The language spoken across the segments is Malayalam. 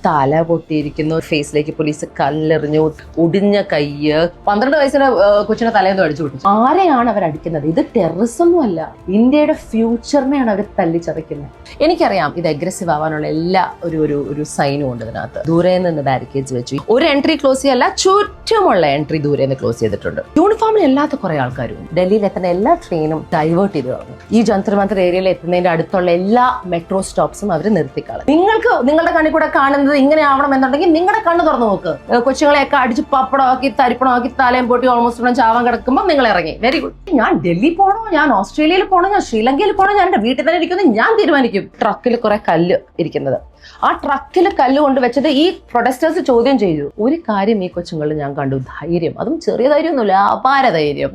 തല പൊട്ടിയിരിക്കുന്നു, ഫേസിലേക്ക് പോലീസ് കല്ലെറിഞ്ഞു, ഒടിഞ്ഞ കയ്യ്, 12 വയസ്സിന് കൊച്ചിനെ തലേന്ന് അടിച്ചു വിട്ടു. ആരെയാണ് അവർ അടിക്കുന്നത്? ഇത് ടെററിസം ഒന്നും അല്ല, ഇന്ത്യയുടെ ഫ്യൂച്ചറിനെയാണ് അവർ തല്ലിച്ചതയ്ക്കുന്നത്. എനിക്കറിയാം ഇത് അഗ്രസീവ് ആവാനുള്ള എല്ലാ ഒരു സൈനും ഉണ്ട് ഇതിനകത്ത്. ദൂരെ നിന്ന് ബാരിക്കേഡ്സ് വെച്ചു, ഒരു എൻട്രി ക്ലോസ് ചെയ്യല്ല, ചുറ്റുമുള്ള എൻട്രി ദൂരെ നിന്ന് ക്ലോസ് ചെയ്തിട്ടുണ്ട്. യൂണിഫോമിൽ അല്ലാത്ത കുറെ ആൾക്കാരും ഡൽഹിയിൽ എത്തുന്ന എല്ലാ ട്രെയിനും ഡൈവേർട്ട് ചെയ്ത് കളഞ്ഞു. ഈ ജന്തർ മന്തർ ഏരിയയിൽ എത്തുന്നതിന്റെ അടുത്തുള്ള എല്ലാ മെട്രോ സ്റ്റോപ്സും അവർ നിർത്തിക്കളഞ്ഞു. നിങ്ങൾക്ക് നിങ്ങളുടെ കണ്ണിൽ കൂടെ കാണുന്നത് ഇങ്ങനെ ആവണം എന്നുണ്ടെങ്കിൽ നിങ്ങളുടെ കണ്ണ് തുറന്നു നോക്ക്. കൊച്ചുങ്ങളെയൊക്കെ അടിച്ച് പപ്പടമാക്കി തരിപ്പണമാക്കി തലയും പൊട്ടി ഓൾമോസ്റ്റ് ചാവാൻ കിടക്കുമ്പോൾ നിങ്ങൾ ഇറങ്ങി. Very good. ഞാൻ ഡൽഹി പോകണോ, ഞാൻ ഓസ്ട്രേലിയയിൽ പോകണോ, ഞാൻ ശ്രീലങ്കയിൽ പോകണോ, ഞാൻ എന്റെ വീട്ടിൽ തന്നെ ഇരിക്കുന്നത് ഞാൻ തീരുമാനിക്കും. ട്രക്കിൽ കുറെ കല്ല് ഇരിക്കുന്നത്, ആ ട്രക്കിൽ കല്ല് കൊണ്ട് വെച്ചത് ഈ പ്രൊട്ടസ്റ്റേഴ്സ് ചോദ്യം ചെയ്തു. ഒരു കാര്യം ഈ കൊച്ചുങ്ങളിൽ ഞാൻ കണ്ടു, ധൈര്യം. അതും ചെറിയ ധൈര്യമൊന്നുമില്ല, അപാര ധൈര്യം.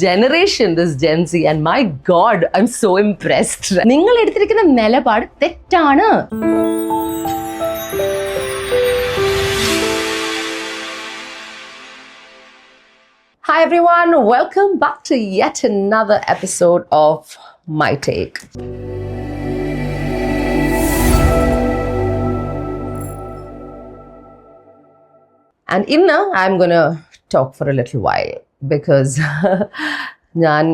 Generation this Gen Z and my god, I M so impressed. നിങ്ങൾ എടുത്തിരിക്കുന്ന നിലപാട് തെറ്റാണ്. Hi everyone, welcome back to yet another episode of My Take. And inna I'm going to talk for a little while because ഞാൻ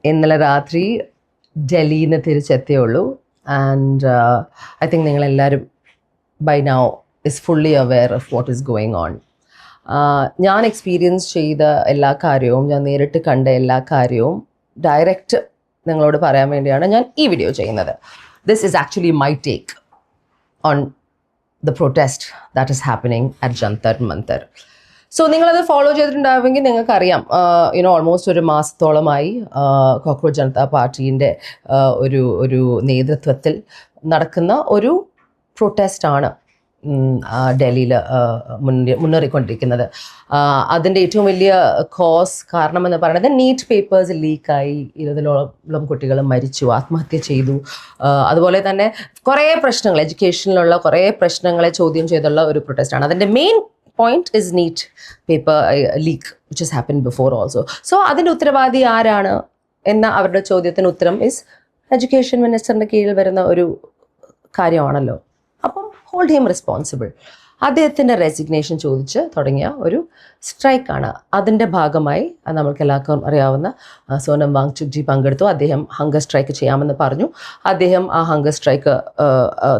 ഇന്നലെ രാത്രി ഡൽഹിയിൽ നിന്ന് തിരിച്ചെത്തിയുള്ളൂ. And I think നിങ്ങളെല്ലാവരും by now is fully aware of what is going on. ഞാൻ എക്സ്പീരിയൻസ് ചെയ്ത എല്ലാ കാര്യവും, ഞാൻ നേരിട്ട് കണ്ട എല്ലാ കാര്യവും ഡയറക്റ്റ് നിങ്ങളോട് പറയാൻ വേണ്ടിയാണ് ഞാൻ ഈ വീഡിയോ ചെയ്യുന്നത്. This is actually my take on the protest that is happening at Jantar Manthar. So നിങ്ങളത് ഫോളോ ചെയ്തിട്ടുണ്ടാവുമെങ്കിൽ നിങ്ങൾക്കറിയാം, ഓൾമോസ്റ്റ് ഒരു മാസത്തോളമായി കോക്രോച്ച് ജനതാ പാർട്ടീൻ്റെ ഒരു നേതൃത്വത്തിൽ നടക്കുന്ന ഒരു പ്രൊട്ടസ്റ്റാണ് ഡൽഹിയിൽ മുന്നേറിക്കൊണ്ടിരിക്കുന്നത്. അതിൻ്റെ ഏറ്റവും വലിയ കാരണം എന്ന് പറയുന്നത് നീറ്റ് പേപ്പേഴ്സ് ലീക്കായി 20ഓളം കുട്ടികൾ മരിച്ചു, ആത്മഹത്യ ചെയ്തു. അതുപോലെ തന്നെ കുറേ പ്രശ്നങ്ങൾ, എഡ്യൂക്കേഷനിലുള്ള കുറേ പ്രശ്നങ്ങളെ ചോദ്യം ചെയ്തുള്ള ഒരു പ്രൊട്ടസ്റ്റാണ്. അതിൻ്റെ main point is NEET paper leak which has happened before also. So അതിൻ്റെ ഉത്തരവാദി ആരാണ് എന്ന അവരുടെ ചോദ്യത്തിന് ഉത്തരം ഇസ് എഡ്യൂക്കേഷൻ മിനിസ്റ്ററിൻ്റെ കീഴിൽ വരുന്ന ഒരു കാര്യമാണല്ലോ. അപ്പം ഹോൾഡ് ഹിം റെസ്പോൺസിബിൾ. അദ്ദേഹത്തിൻ്റെ റെസിഗ്നേഷൻ ചോദിച്ച് തുടങ്ങിയ ഒരു സ്ട്രൈക്കാണ്. അതിൻ്റെ ഭാഗമായി നമ്മൾക്ക് എല്ലാവർക്കും അറിയാവുന്ന സോനം വാങ്ചുക്ജി പങ്കെടുത്തു. അദ്ദേഹം ഹങ്കർ സ്ട്രൈക്ക് ചെയ്യാമെന്ന് പറഞ്ഞു. അദ്ദേഹം ആ ഹങ്കർ സ്ട്രൈക്ക്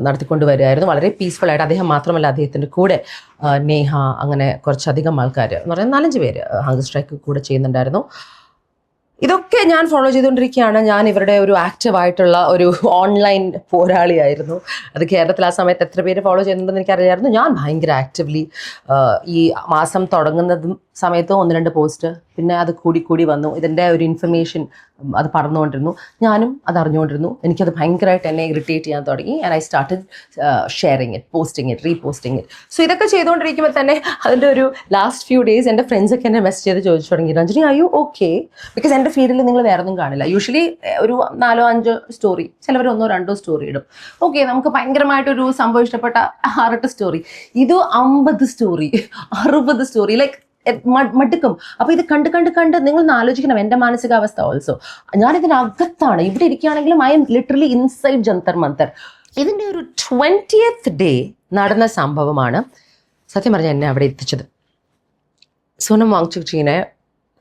നടത്തിക്കൊണ്ടുവരികയായിരുന്നു വളരെ പീസ്ഫുള്ളായിട്ട്. അദ്ദേഹം മാത്രമല്ല, അദ്ദേഹത്തിൻ്റെ കൂടെ നേഹ, അങ്ങനെ കുറച്ചധികം ആൾക്കാർ എന്ന് പറയുന്നത് 4-5 പേര് ഹങ്കർ സ്ട്രൈക്ക് കൂടെ ചെയ്യുന്നുണ്ടായിരുന്നു. ഇതൊക്കെ ഞാൻ ഫോളോ ചെയ്തുകൊണ്ടിരിക്കുകയാണ്. ഞാൻ ഇവരുടെ ഒരു ആക്റ്റീവായിട്ടുള്ള ഒരു ഓൺലൈൻ പോരാളിയായിരുന്നു. അത് കേരളത്തിൽ ആ സമയത്ത് എത്ര പേര് ഫോളോ ചെയ്യുന്നുണ്ടെന്ന് എനിക്കറിയാമായിരുന്നു. ഞാൻ ഭയങ്കര ആക്റ്റീവ്ലി ഈ മാസം തുടങ്ങുന്നതും സമയത്ത് 1-2 പോസ്റ്റ്, പിന്നെ അത് കൂടി വന്നു. ഇതിൻ്റെ ഒരു ഇൻഫർമേഷൻ അത് പടർന്നുകൊണ്ടിരുന്നു. ഞാനും അത് അറിഞ്ഞുകൊണ്ടിരുന്നു. എനിക്കത് ഭയങ്കരമായിട്ട് എന്നെ ഇറിറ്റേറ്റ് ചെയ്യാൻ തുടങ്ങി. And I started sharing it, posting it, reposting it. So ഇതൊക്കെ ചെയ്തുകൊണ്ടിരിക്കുമ്പോൾ തന്നെ അതിൻ്റെ ഒരു ലാസ്റ്റ് ഫ്യൂ ഡേയ്സ് എൻ്റെ ഫ്രണ്ട്സൊക്കെ എന്നെ മെസ്സേജ് ചെയ്ത് ചോദിച്ചു തുടങ്ങി, Ranjani are you okay? Because എൻ്റെ ഫീൽഡിൽ നിങ്ങൾ വേറെ ഒന്നും കാണില്ല. യൂഷ്വലി ഒരു 4-5 സ്റ്റോറി, ചിലവർ 1-2 സ്റ്റോറി ഇടും. ഓക്കെ, നമുക്ക് ഭയങ്കരമായിട്ടൊരു സംഭവം ഇഷ്ടപ്പെട്ട 6-8 സ്റ്റോറി. ഇത് 50 സ്റ്റോറി, 60 സ്റ്റോറി, ലൈക്ക് മടുക്കും. അപ്പൊ ഇത് കണ്ട് നിങ്ങൾ ആലോചിക്കണം എൻ്റെ മാനസികാവസ്ഥ ഓൾസോ. ഞാനിതിനകത്താണ്, ഇവിടെ ഇരിക്കുകയാണെങ്കിലും I am literally inside Jantar Mantar. ഇതിൻ്റെ ഒരു 20th ഡേ നടന്ന സംഭവമാണ് സത്യം പറഞ്ഞാൽ എന്നെ അവിടെ എത്തിച്ചത്. സോനം വാങ്ചുക്ജീനെ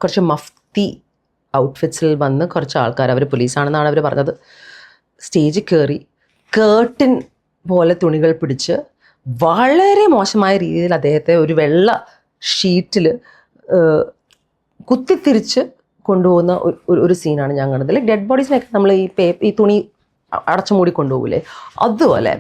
കുറച്ച് മഫ്തി ഔട്ട്ഫിറ്റ്സിൽ വന്ന് കുറച്ച് ആൾക്കാർ, അവർ പോലീസാണെന്നാണ് അവർ പറഞ്ഞത്, സ്റ്റേജിൽ കയറി കേർട്ടിൻ പോലെ തുണികൾ പിടിച്ച് വളരെ മോശമായ രീതിയിൽ അദ്ദേഹത്തെ ഒരു വെള്ള ഷീറ്റിൽ കുത്തിത്തിരിച്ച് കൊണ്ടുപോകുന്ന ഒരു സീനാണ് ഞാൻ കണ്ടത്. ലൈക്ക് ഡെഡ് ബോഡീസിനൊക്കെ നമ്മൾ ഈ തുണി അടച്ചു മൂടി കൊണ്ടുപോകില്ലേ, അതുപോലെ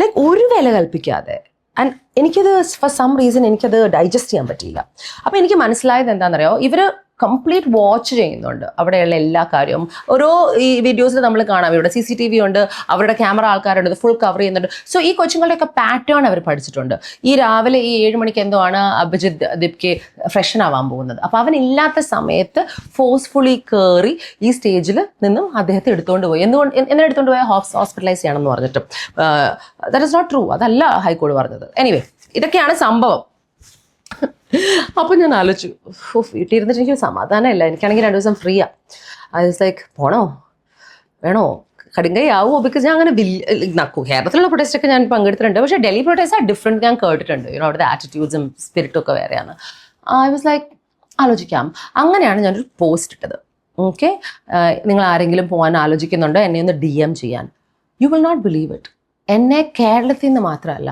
ലൈക്ക് ഒരു വില കൽപ്പിക്കാതെ. ആൻഡ് എനിക്കത് ഫോർ സം റീസൺ എനിക്കത് ഡൈജസ്റ്റ് ചെയ്യാൻ പറ്റിയില്ല. അപ്പോൾ എനിക്ക് മനസ്സിലായത് എന്താണെന്നറിയോ, ഇവർ കംപ്ലീറ്റ് വാച്ച് ചെയ്യുന്നുണ്ട് അവിടെയുള്ള എല്ലാ കാര്യവും. ഓരോ ഈ വീഡിയോസിൽ നമ്മൾ കാണാം, ഇവിടെ CCTV ഉണ്ട്, അവരുടെ ക്യാമറ ആൾക്കാരുണ്ട്, ഫുൾ കവർ ചെയ്യുന്നുണ്ട്. സോ ഈ കൊച്ചുങ്ങളുടെയൊക്കെ പാറ്റേൺ അവർ പഠിച്ചിട്ടുണ്ട്. ഈ രാവിലെ ഈ 7 മണിക്ക് എന്തോ ആണ് അഭിജിത്ത് ദീപ്കെ ഫ്രഷൻ ആവാൻ പോകുന്നത്. അപ്പോൾ അവനില്ലാത്ത സമയത്ത് ഫോഴ്സ്ഫുള്ളി കയറി ഈ സ്റ്റേജിൽ നിന്നും അദ്ദേഹത്തെ എടുത്തുകൊണ്ട് പോയി. എന്തിനാ എടുത്തുകൊണ്ട് പോയാൽ ഹോസ്പിറ്റലൈസ് ചെയ്യണമെന്ന് പറഞ്ഞിട്ട്. ദാറ്റ് ഇസ് നോട്ട് ട്രൂ, അതല്ല ഹൈക്കോടതി പറഞ്ഞത്. എനിവേ, ഇതൊക്കെയാണ് സംഭവം. അപ്പോൾ ഞാൻ ആലോചിച്ചു, വീട്ടിൽ ഇരുന്നിട്ട് എനിക്ക് സമാധാനമില്ല. എനിക്കാണെങ്കിൽ 2 ദിവസം ഫ്രീയാണ്. ഐ വാസ് ലൈക്ക്, പോണോ വേണോ? കടുങ്കൈ ആവുമോ, ബിക്കോസ് ഞാൻ അങ്ങനെ കേരളത്തിലുള്ള പ്രൊട്ടസ്റ്റൊക്കെ ഞാൻ പങ്കെടുത്തിട്ടുണ്ട്, പക്ഷേ ഡൽഹി പ്രൊട്ടസ്റ്റ് ആ ഡിഫറെൻറ്റ് ഞാൻ കേട്ടിട്ടുണ്ട്. അവിടുത്തെ ആറ്റിറ്റ്യൂഡ്സും സ്പിരിറ്റും ഒക്കെ വേറെയാണ്. ഐ വാസ് ലൈക്ക് ആലോചിക്കാം. അങ്ങനെയാണ് ഞാനൊരു പോസ്റ്റ് ഇട്ടത്. ഓക്കെ, നിങ്ങൾ ആരെങ്കിലും പോകാൻ ആലോചിക്കുന്നുണ്ടോ എന്നെ ഒന്ന് DM ചെയ്യാൻ. You will not believe it, എന്നെ കേരളത്തിൽ നിന്ന് മാത്രമല്ല,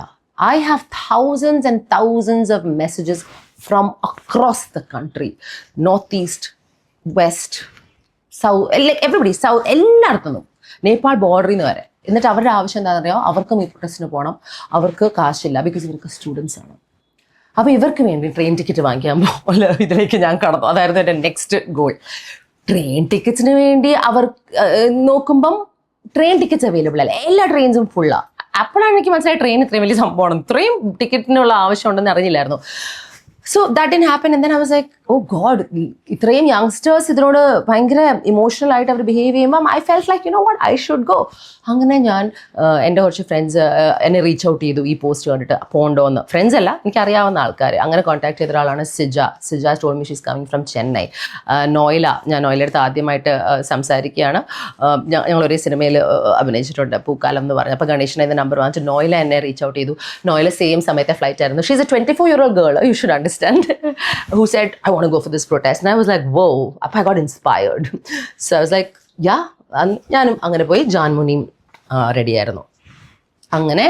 I have thousands and thousands of messages from across the country, northeast, west, south, like everybody, south, എല്ലായിടത്തുനിന്നും, Nepal ബോർഡറിൽ നിന്ന് വരെ. എന്നിട്ട് അവരുടെ ആവശ്യം എന്താണെന്ന് അറിയാമോ? അവർക്കും ഈ പ്രൊട്ടസ്റ്റിന് പോകണം, അവർക്ക് കാശില്ല, ബിക്കോസ് ഇവർക്ക് സ്റ്റുഡൻസ് ആണ്. അപ്പോൾ ഇവർക്ക് വേണ്ടി ട്രെയിൻ ടിക്കറ്റ് വാങ്ങിക്കാൻ പോലെ ഇതിലേക്ക് ഞാൻ കടന്നു. അതായിരുന്നു എൻ്റെ നെക്സ്റ്റ് ഗോൾ. ട്രെയിൻ ടിക്കറ്റ്സിന് വേണ്ടി അവർ നോക്കുമ്പം ട്രെയിൻ ടിക്കറ്റ്സ് അവൈലബിൾ അല്ല, എല്ലാ ട്രെയിൻസും ഫുള്ളാണ്. അപ്പോഴാണ് എനിക്ക് മനസ്സിലായി ട്രെയിൻ ഇത്രയും വലിയ സംഭവമാണ്, ഇത്രയും ടിക്കറ്റിനുള്ള ആവശ്യം ഉണ്ടെന്ന് അറിഞ്ഞില്ലായിരുന്നു. So that didn't happen. And then I was like, oh God, ഇത്രയും യങ്സ്റ്റേഴ്സ് ഇതിനോട് ഭയങ്കര ഇമോഷണൽ ആയിട്ട് അവർ ബിഹേവ് ചെയ്യുമ്പം I felt like what, I should go. അങ്ങനെ ഞാൻ എൻ്റെ കുറച്ച് ഫ്രണ്ട്സ് എന്നെ റീച്ച് ഔട്ട് ചെയ്തു ഈ പോസ്റ്റ് കണ്ടിട്ട് പോണ്ടോ എന്ന്. ഫ്രണ്ട്സ് അല്ല, എനിക്കറിയാവുന്ന ആൾക്കാർ. അങ്ങനെ കോൺടാക്ട് ചെയ്ത ഒരാളാണ് Sija told me she's coming from Chennai. Noyila, ഞാൻ നോയിലയുടെ അടുത്ത് ആദ്യമായിട്ട് സംസാരിക്കുകയാണ്. ഞങ്ങൾ ഒരേ സിനിമയിൽ അഭിനയിച്ചിട്ടുണ്ട്, പൂക്കാലം എന്ന് പറഞ്ഞു. അപ്പോൾ ഗണേശനെ നമ്പർ വാങ്ങിച്ച് നോയില എന്നെ റീച്ച് ഔട്ട് ചെയ്തു. നോയില സെയിം സമയത്തെ ഫ്ലൈറ്റ് ആയിരുന്നു. She is A 24-year-old girl, you should understand, who said, I want to go for this protest. And I was like, whoa, I got inspired. So I was like, yeah. ഞാനും അങ്ങനെ പോയി. ജാൻമുനിയും റെഡി ആയിരുന്നു. അങ്ങനെ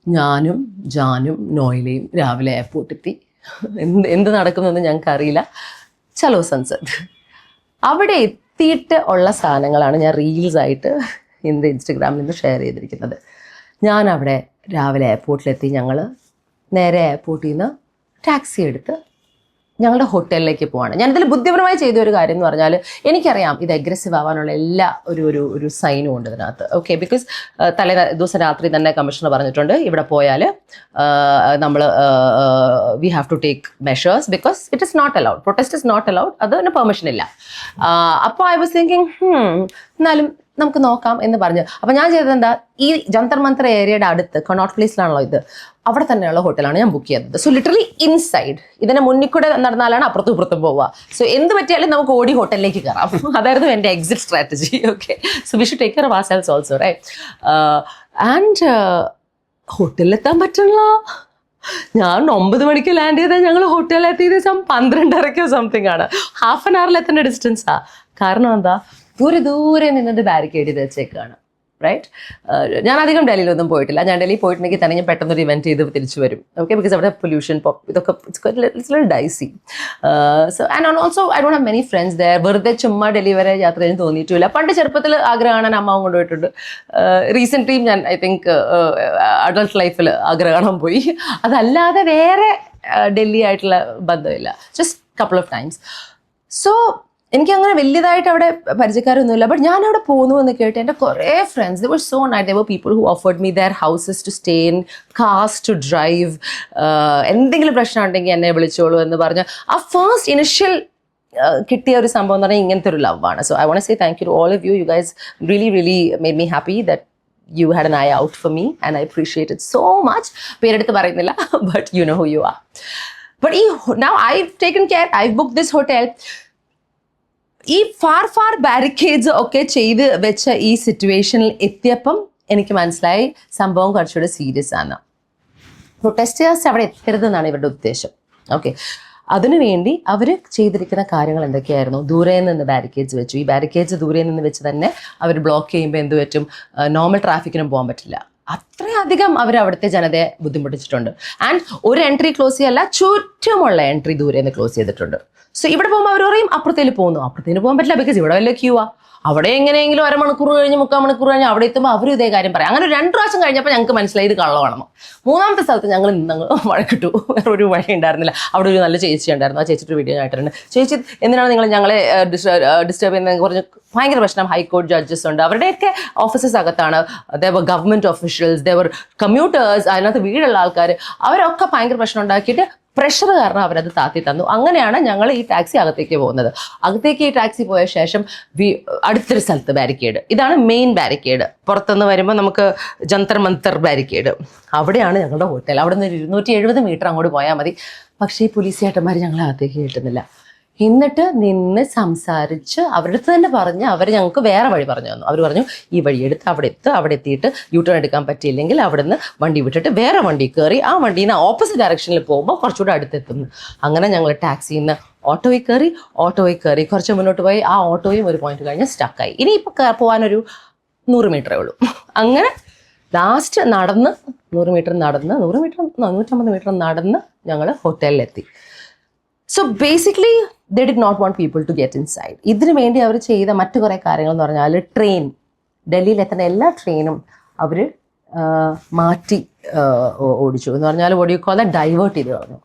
ഞാനും ജാനും നോയിലയും രാവിലെ എയർപോർട്ടിൽ എത്തി. എന്ത് നടക്കുമെന്ന് ഞങ്ങൾക്കറിയില്ല. ചലോ സൻസദ്. അവിടെ എത്തിയിട്ട് ഉള്ള സാധനങ്ങളാണ് ഞാൻ റീൽസായിട്ട് ഇൻസ്റ്റഗ്രാമിൽ നിന്ന് ഷെയർ ചെയ്തിരിക്കുന്നത്. ഞാൻ അവിടെ രാവിലെ എയർപോർട്ടിലെത്തി. ഞങ്ങൾ നേരെ എയർപോർട്ടിൽ നിന്ന് ടാക്സി എടുത്ത് ഞങ്ങളുടെ ഹോട്ടലിലേക്ക് പോവാണ്. ഞാനിതിൽ ബുദ്ധിപരമായി ചെയ്ത ഒരു കാര്യം എന്ന് പറഞ്ഞാൽ, എനിക്കറിയാം ഇത് അഗ്രസീവ് ആവാനുള്ള എല്ലാ ഒരു സൈനും ഉണ്ട് ഇതിനകത്ത്. ഓക്കെ, ബിക്കോസ് തലേ ദിവസം രാത്രി തന്നെ കമ്മീഷണർ പറഞ്ഞിട്ടുണ്ട്, ഇവിടെ പോയാൽ നമ്മൾ we have to take measures because it is not allowed, protest is not allowed, അതിന് പെർമിഷൻ ഇല്ല. അപ്പോൾ ഐ വാസ് തിങ്കിങ് എന്നാലും നമുക്ക് നോക്കാം എന്ന് പറഞ്ഞു. അപ്പം ഞാൻ ചെയ്തത് എന്താ, ഈ ജന്തർ മന്തർ ഏരിയയുടെ അടുത്ത് കനോട്ട് പ്ലേസിലാണല്ലോ ഇത്, അവിടെ തന്നെയുള്ള ഹോട്ടലാണ് ഞാൻ ബുക്ക് ചെയ്തത്. സോ ലിറ്ററലി ഇൻസൈഡ്, ഇതിനെ മുന്നിൽ കൂടെ നടന്നാലാണ് അപ്പുറത്തും ഇപ്പുറത്തും പോവുക. സോ എന്ത് പറ്റിയാലും നമുക്ക് ഓടി ഹോട്ടലിലേക്ക് കയറാം. അതായിരുന്നു എൻ്റെ exit strategy. Okay, so we should take care of ourselves also, right? And ഹോട്ടലിലെത്താൻ പറ്റണല്ലോ. ഞാൻ 9 മണിക്ക് ലാൻഡ് ചെയ്താൽ ഞങ്ങൾ ഹോട്ടലിലെത്തിയത് 12:30 സംതിങ് ആണ്. ഹാഫ് ആൻ അവറിൽ എത്തേണ്ട ഡിസ്റ്റൻസാ. കാരണം എന്താ, ദൂരെ നിന്നത് ബാരിക്കേഡ് ചെയ്ത് വെച്ചേക്കാണ്, റൈറ്റ്? ഞാൻ അധികം ഡൽഹിയിലൊന്നും പോയിട്ടില്ല. ഞാൻ ഡൽഹി പോയിട്ടുണ്ടെങ്കിൽ തന്നെ ഞാൻ പെട്ടെന്നൊരു ഇവൻറ്റ് ചെയ്ത് തിരിച്ചു വരും. ഓക്കെ, ബിക്കോസ് അവിടെ പൊല്യൂഷൻ ഇതൊക്കെ it's dicey. So and also I don't have many friends there. വെറുതെ ചുമ്മാ ഡൽഹി വരെ യാത്ര ചെയ്യാൻ തോന്നിയിട്ടില്ല. പണ്ട് ചെറുപ്പത്തിൽ ആഗ്രഹം കാണാൻ അമ്മാവും കൊണ്ടുപോയിട്ടുണ്ട്. റീസെൻ്റ്ലി ഞാൻ ഐ തിങ്ക് അഡൾട്ട് ലൈഫിൽ ആഗ്രഹം കാണാൻ പോയി. അതല്ലാതെ വേറെ ഡൽഹി ആയിട്ടുള്ള ബന്ധമില്ല, just couple of times. So എനിക്ക് അങ്ങനെ വലിയതായിട്ട് അവിടെ പരിചയക്കാരൊന്നുമില്ല. ബട്ട് ഞാൻ അവിടെ പോകുന്നു എന്ന് കേട്ട് എൻ്റെ കുറേ friends, they were so nice. They were people who offered me their houses to stay in, cars to drive. എന്തെങ്കിലും പ്രശ്നം ഉണ്ടെങ്കിൽ എന്നെ വിളിച്ചോളൂ എന്ന് പറഞ്ഞ് ആ ഫസ്റ്റ് ഇനിഷ്യൽ കിട്ടിയ ഒരു സംഭവം എന്ന് പറഞ്ഞാൽ ഇങ്ങനത്തെ ഒരു ലവാണ്. So I want to say thank you to all of you. You guys really made me happy that you had an eye out for me and I appreciate it so much. പേരെടുത്ത് പറയുന്നില്ല, but you know who you are. But now I've taken care, I've booked this hotel. ഈ ഫാർ ബാരിക്കേഡ്സ് ഒക്കെ ചെയ്ത് വെച്ച ഈ സിറ്റുവേഷനിൽ എത്തിയപ്പം എനിക്ക് മനസ്സിലായി സംഭവം കുറച്ചുകൂടെ സീരിയസ് ആണ്. പ്രൊട്ടസ്റ്റേഴ്സ് അവിടെ എത്തരുതെന്നാണ് ഇവരുടെ ഉദ്ദേശം. ഓക്കെ, അതിനുവേണ്ടി അവർ ചെയ്തിരിക്കുന്ന കാര്യങ്ങൾ എന്തൊക്കെയായിരുന്നു? ദൂരെ നിന്ന് ബാരിക്കേഡ്സ് വെച്ചു. ഈ ബാരിക്കേഡ്സ് ദൂരെ നിന്ന് വെച്ച് തന്നെ അവർ ബ്ലോക്ക് ചെയ്യുമ്പോൾ എന്ത് പറ്റും? നോർമൽ ട്രാഫിക്കിനും പോകാൻ പറ്റില്ല. അത്രയധികം അവർ അവിടുത്തെ ജനതയെ ബുദ്ധിമുട്ടിച്ചിട്ടുണ്ട്. ആൻഡ് ഒരു എൻട്രി ക്ലോസ് ചെയ്യല്ല, ചുറ്റുമുള്ള എൻട്രി ദൂരെ നിന്ന് ക്ലോസ് ചെയ്തിട്ടുണ്ട്. സോ ഇവിടെ പോകുമ്പോൾ അവർ പറയും അപ്പുറത്തേക്ക് പോകുന്നു, അപ്പുറത്തേന് പോകാൻ പറ്റില്ല ബിക്കോസ് ഇവിടെ വല്ല ക്യൂ ആ. അവിടെ എങ്ങനെയെങ്കിലും 1/2 മണിക്കൂർ കഴിഞ്ഞ് 3/4 മണിക്കൂർ കഴിഞ്ഞ് അവിടെ എത്തുമ്പോൾ അവർ ഇതേ കാര്യം പറയാം. അങ്ങനെ 2 പ്രാവശ്യം കഴിഞ്ഞപ്പോൾ ഞങ്ങൾക്ക് മനസ്സിലായി ഇത് കള്ളമാണെന്ന്. 3ാമത്തെ സ്ഥലത്ത് ഞങ്ങൾ നിന്നങ്ങ് വഴക്കിട്ടു. വേറെ ഒരു വഴി ഉണ്ടായിരുന്നില്ല. അവിടെ ഒരു നല്ല ചേച്ചി ഉണ്ടായിരുന്നു. ആ ചേച്ചിയുടെ വീഡിയോ ആയിട്ടുണ്ട്. ചേച്ചി എന്തിനാണ് നിങ്ങൾ ഞങ്ങളെ ഡിസ്റ്റർബ് ചെയ്യുന്നതെന്ന് പറഞ്ഞ് ഭയങ്കര പ്രശ്നം. ഹൈക്കോടതി ജഡ്ജസ് ഉണ്ട്, അവരുടെയൊക്കെ ഓഫീസസ് അകത്താണ്. Devar government officials, Devar commuters, അതിനകത്ത് വീടുള്ള ആൾക്കാർ, അവരൊക്കെ ഭയങ്കര പ്രശ്നം ഉണ്ടാക്കിയിട്ട് പ്രഷർ കാരണം അവരത് താത്തി തന്നു. അങ്ങനെയാണ് ഞങ്ങൾ ഈ ടാക്സി അകത്തേക്ക് പോകുന്നത്. അകത്തേക്ക് ഈ ടാക്സി പോയ ശേഷം അടുത്തൊരു സ്ഥലത്ത് ബാരിക്കേഡ്, ഇതാണ് മെയിൻ ബാരിക്കേഡ്. പുറത്തുനിന്ന് വരുമ്പോൾ നമുക്ക് ജന്തർ മന്തർ ബാരിക്കേഡ്, അവിടെയാണ് ഞങ്ങളുടെ ഹോട്ടൽ. അവിടെ നിന്ന് 270 മീറ്റർ അങ്ങോട്ട് പോയാൽ മതി. പക്ഷേ ഈ പോലീസ് ചേട്ടന്മാർ ഞങ്ങളെ അകത്തേക്ക് കിട്ടുന്നില്ല. എന്നിട്ട് നിന്ന് സംസാരിച്ച് അവരുടെ അടുത്ത് തന്നെ പറഞ്ഞ് അവർ ഞങ്ങൾക്ക് വേറെ വഴി പറഞ്ഞു തന്നു. അവർ പറഞ്ഞു ഈ വഴി എടുത്ത് അവിടെ എത്തിയിട്ട് യൂട്ടേൺ എടുക്കാൻ പറ്റിയില്ലെങ്കിൽ അവിടെ നിന്ന് വണ്ടി വിട്ടിട്ട് വേറെ വണ്ടി കയറി ആ വണ്ടിയിൽ നിന്ന് ഓപ്പോസിറ്റ് ഡയറക്ഷനിൽ പോകുമ്പോൾ കുറച്ചുകൂടെ അടുത്തെത്തുന്നു. അങ്ങനെ ഞങ്ങൾ ടാക്സിയിൽ നിന്ന് ഓട്ടോയിൽ കയറി കുറച്ച് മുന്നോട്ട് പോയി ആ ഓട്ടോയും ഒരു പോയിന്റ് കഴിഞ്ഞ് സ്റ്റക്കായി. ഇനിയിപ്പോൾ പോകാനൊരു 100 മീറ്ററേ ഉള്ളൂ. അങ്ങനെ ലാസ്റ്റ് നടന്ന് 150 മീറ്റർ നടന്ന് ഞങ്ങൾ ഹോട്ടലിലെത്തി. So basically they did not want people to get inside. ഇതിനു വേണ്ടി അവർ ചെയ്ത മറ്റു കുറേ കാര്യങ്ങൾ എന്ന് പറഞ്ഞാൽ ട്രെയിൻ, ഡൽഹിയിൽ എത്തുന്ന എല്ലാ ട്രെയിനും അവർ മാറ്റി ഓടിച്ചു. എന്ന് പറഞ്ഞാൽ ഓടിക്കോതെ ഡൈവേർട്ട് ചെയ്ത് കളഞ്ഞു.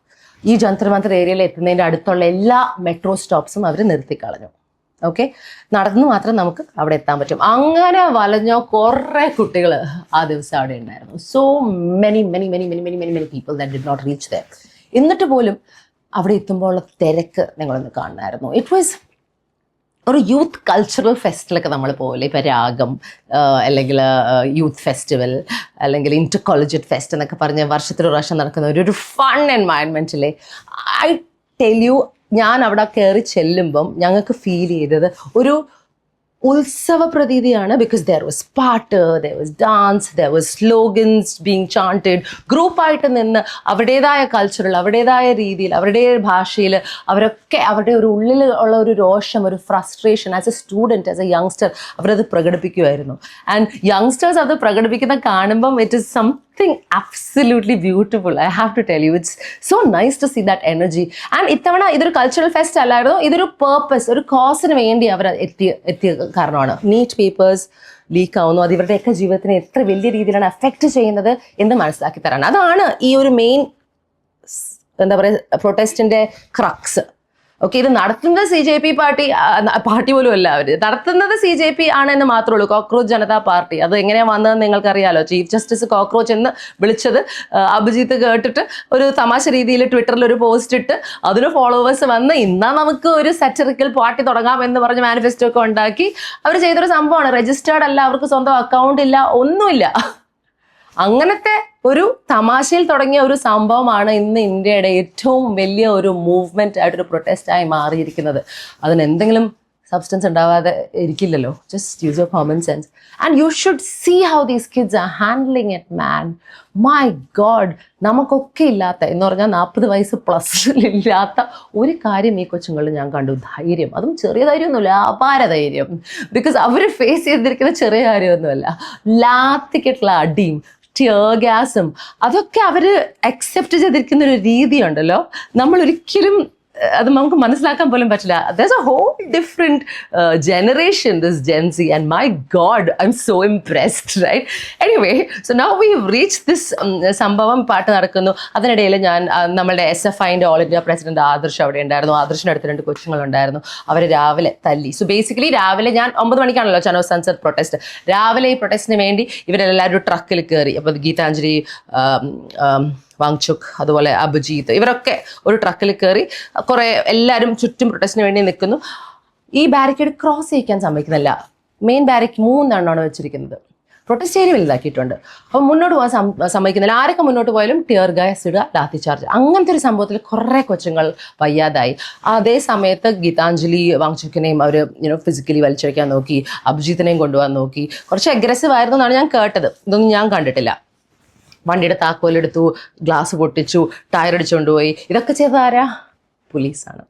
ഈ ജന്തർ മന്തർ ഏരിയയിൽ എത്തുന്നതിൻ്റെ അടുത്തുള്ള എല്ലാ മെട്രോ സ്റ്റോപ്സും അവർ നിർത്തിക്കളഞ്ഞു. ഓക്കെ, നടന്നു മാത്രം നമുക്ക് അവിടെ എത്താൻ പറ്റും. അങ്ങനെ വലഞ്ഞോ കുറേ കുട്ടികൾ ആ ദിവസം അവിടെ ഉണ്ടായിരുന്നു. So many people that did not reach there. എന്നിട്ട് പോലും അവിടെ എത്തുമ്പോൾ ഉള്ള തിരക്ക് നിങ്ങളൊന്ന് കാണണമായിരുന്നു. ഇറ്റ് വാസ് ഒരു യൂത്ത് കൾച്ചറൽ ഫെസ്റ്റിലൊക്കെ നമ്മൾ പോലെ, ഇപ്പം രാഗം അല്ലെങ്കിൽ യൂത്ത് ഫെസ്റ്റിവൽ അല്ലെങ്കിൽ ഇന്റർ കോളേജിയറ്റ് ഫെസ്റ്റ് എന്നൊക്കെ പറഞ്ഞ് വർഷത്തിലൊരു പ്രാവശ്യം നടക്കുന്ന ഒരു ഫൺ എൻവയൺമെൻറ്റിലെ ഐ ടെൽ യു, ഞാൻ അവിടെ കയറി ചെല്ലുമ്പം ഞങ്ങൾക്ക് ഫീൽ ചെയ്തത് ഒരു ഉത്സവ പ്രതീതിയാണ്. ബിക്കോസ് ദർ വാസ് പാട്ട്, there was dance, there was slogans being chanted. ഗ്രൂപ്പായിട്ട് നിന്ന് അവരുടേതായ കൾച്ചറിൽ, അവരുടേതായ രീതിയിൽ, അവരുടെ ഭാഷയിൽ അവരൊക്കെ അവരുടെ ഒരു ഉള്ളിൽ ഉള്ള ഒരു രോഷം, ഒരു frustration as A student, as A youngster അവരത് പ്രകടിപ്പിക്കുമായിരുന്നു. ആൻഡ് യങ്സ്റ്റേഴ്സ് അത് പ്രകടിപ്പിക്കുന്ന കാണുമ്പം it is something absolutely beautiful. I have to tell you, it's so nice to see that energy. And ഇത്തവണ ഇതൊരു കൾച്ചറൽ ഫെസ്റ്റ് അല്ലായിരുന്നു, ഇതൊരു പേർപ്പസ്, ഒരു കോസിന് വേണ്ടി അവർ എത്തിയ കാരണമാണ്. നീറ്റ് പേപ്പേഴ്സ് ലീക്ക് ആവുന്നു, അത് ഇവരുടെയൊക്കെ ജീവിതത്തിനെ എത്ര വലിയ രീതിയിലാണ് അഫക്റ്റ് ചെയ്യുന്നത് എന്ന് മനസ്സിലാക്കി തരാണ്. അതാണ് ഈ ഒരു മെയിൻ എന്താ പറയുക പ്രൊട്ടസ്റ്റിന്റെ ക്രക്സ്. ഓക്കെ, ഇത് നടത്തുന്നത് CJP പാർട്ടി പോലും അല്ല, അവർ നടത്തുന്നത് CJP ആണെന്ന് മാത്രമേ ഉള്ളൂ, കോക്രോച്ച് ജനതാ പാർട്ടി. അത് എങ്ങനെയാണ് വന്നതെന്ന് നിങ്ങൾക്കറിയാലോ. ചീഫ് ജസ്റ്റിസ് കോക്രോച്ച് എന്ന് വിളിച്ചത് അഭിജിത്ത് കേട്ടിട്ട് ഒരു തമാശ രീതിയിൽ ട്വിറ്ററിൽ ഒരു പോസ്റ്റ് ഇട്ട് അതിന് ഫോളോവേഴ്സ് വന്ന് ഇന്നാ നമുക്ക് ഒരു സാറ്ററിക്കൽ പാർട്ടി തുടങ്ങാം എന്ന് പറഞ്ഞ് മാനിഫെസ്റ്റോ ഒക്കെ ഉണ്ടാക്കി അവർ ചെയ്തൊരു സംഭവമാണ്. രജിസ്റ്റേർഡ് അല്ല, അവർക്ക് സ്വന്തം അക്കൗണ്ട് ഇല്ല, ഒന്നുമില്ല. അങ്ങനത്തെ ഒരു തമാശയിൽ തുടങ്ങിയ ഒരു സംഭവമാണ് ഇന്ന് ഇന്ത്യയുടെ ഏറ്റവും വലിയ ഒരു മൂവ്മെന്റ് ആയിട്ടൊരു പ്രൊട്ടസ്റ്റായി മാറിയിരിക്കുന്നത്. അതിന് എന്തെങ്കിലും സബ്സ്റ്റൻസ് ഉണ്ടാവാതെ ഇരിക്കില്ലല്ലോ. Just use your common sense and you should see how these kids are handling it man. My God, നമുക്കൊക്കെ ഇല്ലാത്ത എന്ന് പറഞ്ഞാൽ 40 വയസ്സ് പ്ലസിലില്ലാത്ത ഒരു കാര്യം ഈ കൊച്ചുങ്ങളിൽ ഞാൻ കണ്ടു. ധൈര്യം, അതും ചെറിയ ധൈര്യമൊന്നുമില്ല, അപാര ധൈര്യം. ബിക്കോസ് അവർ ഫേസ് ചെയ്തിരിക്കുന്ന ചെറിയ കാര്യമൊന്നുമല്ല. ലാത്തിക്കിട്ടുള്ള അടിയും ടിയർ ഗ്യാസും അതൊക്കെ അവർ അക്സെപ്റ്റ് ചെയ്തിരിക്കുന്ന ഒരു രീതിയുണ്ടല്ലോ, നമ്മൾ ഒരിക്കലും അത് നമുക്ക് മനസ്സിലാക്കാൻ പോലും പറ്റില്ല. There's a whole different generation, this Gen Z, and my God, I'm so impressed, right? Anyway, so now we've reached this സംഭവം പാട്ട് നടക്കുന്നു. അതിനിടയിൽ ഞാൻ നമ്മളുടെ SFIൻ്റെ ഓൾ ഇന്ത്യ പ്രസിഡന്റ് ആദർശ് അവിടെ ഉണ്ടായിരുന്നു. ആദർശിൻ്റെ അടുത്ത് 2 കൊച്ചുങ്ങളുണ്ടായിരുന്നു. അവർ രാവിലെ തല്ലി. സോ ബേസിക്കലി രാവിലെ ഞാൻ 9 മണിക്കാണല്ലോ ചനോ സൺസെറ്റ് പ്രൊട്ടസ്റ്റ്. രാവിലെ ഈ പ്രൊട്ടസ്റ്റിന് വേണ്ടി ഇവരെല്ലാവരും ട്രക്കിൽ കയറി. അപ്പോൾ ഗീതാഞ്ജലി, വാങ്ചുക്, അതുപോലെ അഭിജീത്ത്, ഇവരൊക്കെ ഒരു ട്രക്കിൽ കയറി കുറേ എല്ലാവരും ചുറ്റും പ്രൊട്ടസ്റ്റിന് വേണ്ടി നിൽക്കുന്നു. ഈ ബാരിക്കേഡ് ക്രോസ് ചെയ്യിക്കാൻ സമ്മതിക്കുന്നില്ല. മെയിൻ ബാരിക്കേഡ് 3 എണ്ണമാണ് വെച്ചിരിക്കുന്നത്. പ്രൊട്ടസ്റ്റ് ഏരിയ വലുതാക്കിയിട്ടുണ്ട്. അപ്പം മുന്നോട്ട് പോകാൻ സമ്മതിക്കുന്നില്ല. ആരൊക്കെ മുന്നോട്ട് പോയാലും ടിയർ ഗ്യാസ് ഇടുക, ലാത്തി ചാർജ്. അങ്ങനത്തെ ഒരു സംഭവത്തിൽ കുറേ കൊച്ചുങ്ങൾ വയ്യാതായി. അതേ സമയത്ത് ഗീതാഞ്ജലി വാങ്ചുക്കിനെയും അവർ ഫിസിക്കലി വലിച്ചഴിക്കാൻ നോക്കി, അഭിജീത്തിനെയും കൊണ്ടുപോകാൻ നോക്കി. കുറച്ച് അഗ്രസീവ് ആയിരുന്നു എന്നാണ് ഞാൻ കേട്ടത്. ഇതൊന്നും ഞാൻ കണ്ടിട്ടില്ല. വണ്ടിയുടെ താക്കോലെടുത്തു, ഗ്ലാസ് പൊട്ടിച്ചു, ടയർ അടിച്ചുകൊണ്ട് പോയി. ഇതൊക്കെ ചെയ്തത് ആരാ? പോലീസാണ്,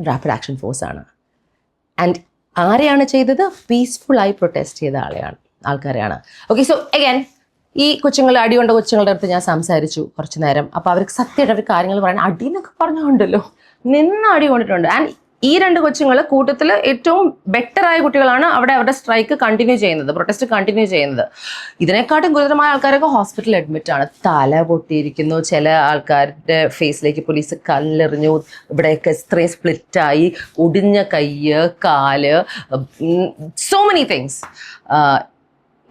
റാപ്പിഡ് ആക്ഷൻ ഫോഴ്സാണ്. ആൻഡ് ആരെയാണ് ചെയ്തത്? പീസ്ഫുള്ളായി പ്രൊട്ടസ്റ്റ് ചെയ്ത ആൾക്കാരെയാണ്. ഓക്കെ, സോ അഗൈൻ ഈ കൊച്ചുങ്ങൾ അടികൊണ്ട കൊച്ചുങ്ങളുടെ അടുത്ത് ഞാൻ സംസാരിച്ചു കുറച്ച് നേരം. അപ്പോൾ അവർക്ക് സത്യമായിട്ട് അവർ കാര്യങ്ങൾ പറയാൻ അടിയെന്നൊക്കെ പറഞ്ഞുകൊണ്ടല്ലോ നിന്ന് അടി കൊണ്ടിട്ടുണ്ട്. ആൻഡ് ഈ 2 കൊച്ചുങ്ങൾ കൂട്ടത്തിൽ ഏറ്റവും ബെറ്ററായ കുട്ടികളാണ് അവിടെ അവരുടെ സ്ട്രൈക്ക് കണ്ടിന്യൂ ചെയ്യുന്നത്, പ്രൊട്ടസ്റ്റ് കണ്ടിന്യൂ ചെയ്യുന്നത്. ഇതിനെക്കാട്ടും ഗുരുതരമായ ആൾക്കാരൊക്കെ ഹോസ്പിറ്റലിൽ അഡ്മിറ്റ് ആണ്. തല പൊട്ടിയിരിക്കുന്നു, ചില ആൾക്കാരുടെ ഫേസിലേക്ക് പോലീസ് കല്ലെറിഞ്ഞു, ഇവിടെയൊക്കെ ഇത്രയും സ്പ്ലിറ്റായി, ഒടിഞ്ഞ കയ്യ്, കാല്, so many things.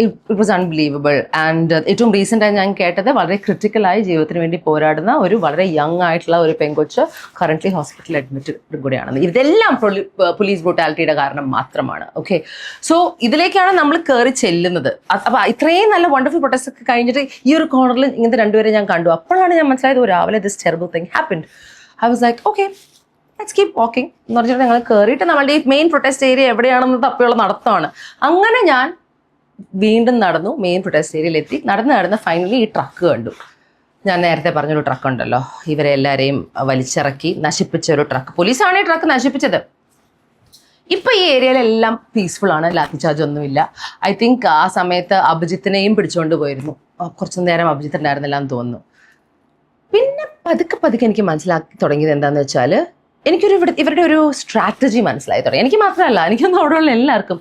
It was unbelievable. And ഏറ്റവും റീസെൻ്റായി ഞാൻ കേട്ടത് വളരെ ക്രിട്ടിക്കലായി ജീവിതത്തിന് വേണ്ടി പോരാടുന്ന ഒരു വളരെ യങ് ആയിട്ടുള്ള ഒരു പെൺകൊച്ച് കറൻ്റ്ലി ഹോസ്പിറ്റലിൽ അഡ്മിറ്റ് കൂടിയാണെന്ന്. ഇതെല്ലാം പോലീസ് ബ്രൂട്ടാലിറ്റിയുടെ കാരണം മാത്രമാണ്. ഓക്കെ, സോ ഇതിലേക്കാണ് നമ്മൾ കയറി ചെല്ലുന്നത്. അപ്പോൾ ഇത്രയും നല്ല വണ്ടർഫുൾ പ്രൊട്ടസ്റ്റ് ഒക്കെ കഴിഞ്ഞിട്ട് ഈ ഒരു കോർണറിൽ ഇങ്ങനത്തെ 2 പേരെ ഞാൻ കണ്ടു. അപ്പോഴാണ് ഞാൻ മനസ്സിലായത് രാവിലെ this terrible thing happened. I was like, okay, let's keep walking എന്ന് പറഞ്ഞിട്ട് ഞങ്ങൾ കയറിയിട്ട് നമ്മളുടെ ഈ മെയിൻ പ്രൊട്ടസ്റ്റ് ഏരിയ എവിടെയാണെന്ന് തപ്പിയുള്ള നടത്തമാണ്. അങ്ങനെ ഞാൻ വീണ്ടും നടന്നു, മെയിൻ പ്രൊട്ടസ്റ്റ് ഏരിയയിലെത്തി. നടന്ന് ഫൈനലി ഈ ട്രക്ക് കണ്ടു. ഞാൻ നേരത്തെ പറഞ്ഞൊരു ട്രക്ക് ഉണ്ടല്ലോ, ഇവരെ എല്ലാവരെയും വലിച്ചിറക്കി നശിപ്പിച്ച ഒരു ട്രക്ക്. പോലീസാണ് ഈ ട്രക്ക് നശിപ്പിച്ചത്. ഇപ്പൊ ഈ ഏരിയയിലെല്ലാം പീസ്ഫുൾ ആണ്, ലാത്തി ചാർജ് ഒന്നുമില്ല. ഐ തിങ്ക് ആ സമയത്ത് അഭിജിത്തിനെയും പിടിച്ചുകൊണ്ട് പോയിരുന്നു. കുറച്ചു നേരം അഭിജിത്ത് ഉണ്ടായിരുന്നില്ല എന്ന് തോന്നുന്നു. പിന്നെ പതുക്കെ എനിക്ക് മനസ്സിലാക്കി തുടങ്ങിയത് എന്താണെന്ന് വെച്ചാൽ, ഇവരുടെ ഒരു സ്ട്രാറ്റജി മനസ്സിലായി തുടങ്ങി. എനിക്ക് മാത്രമല്ല, എനിക്കൊന്നും അവിടെയുള്ള എല്ലാവർക്കും.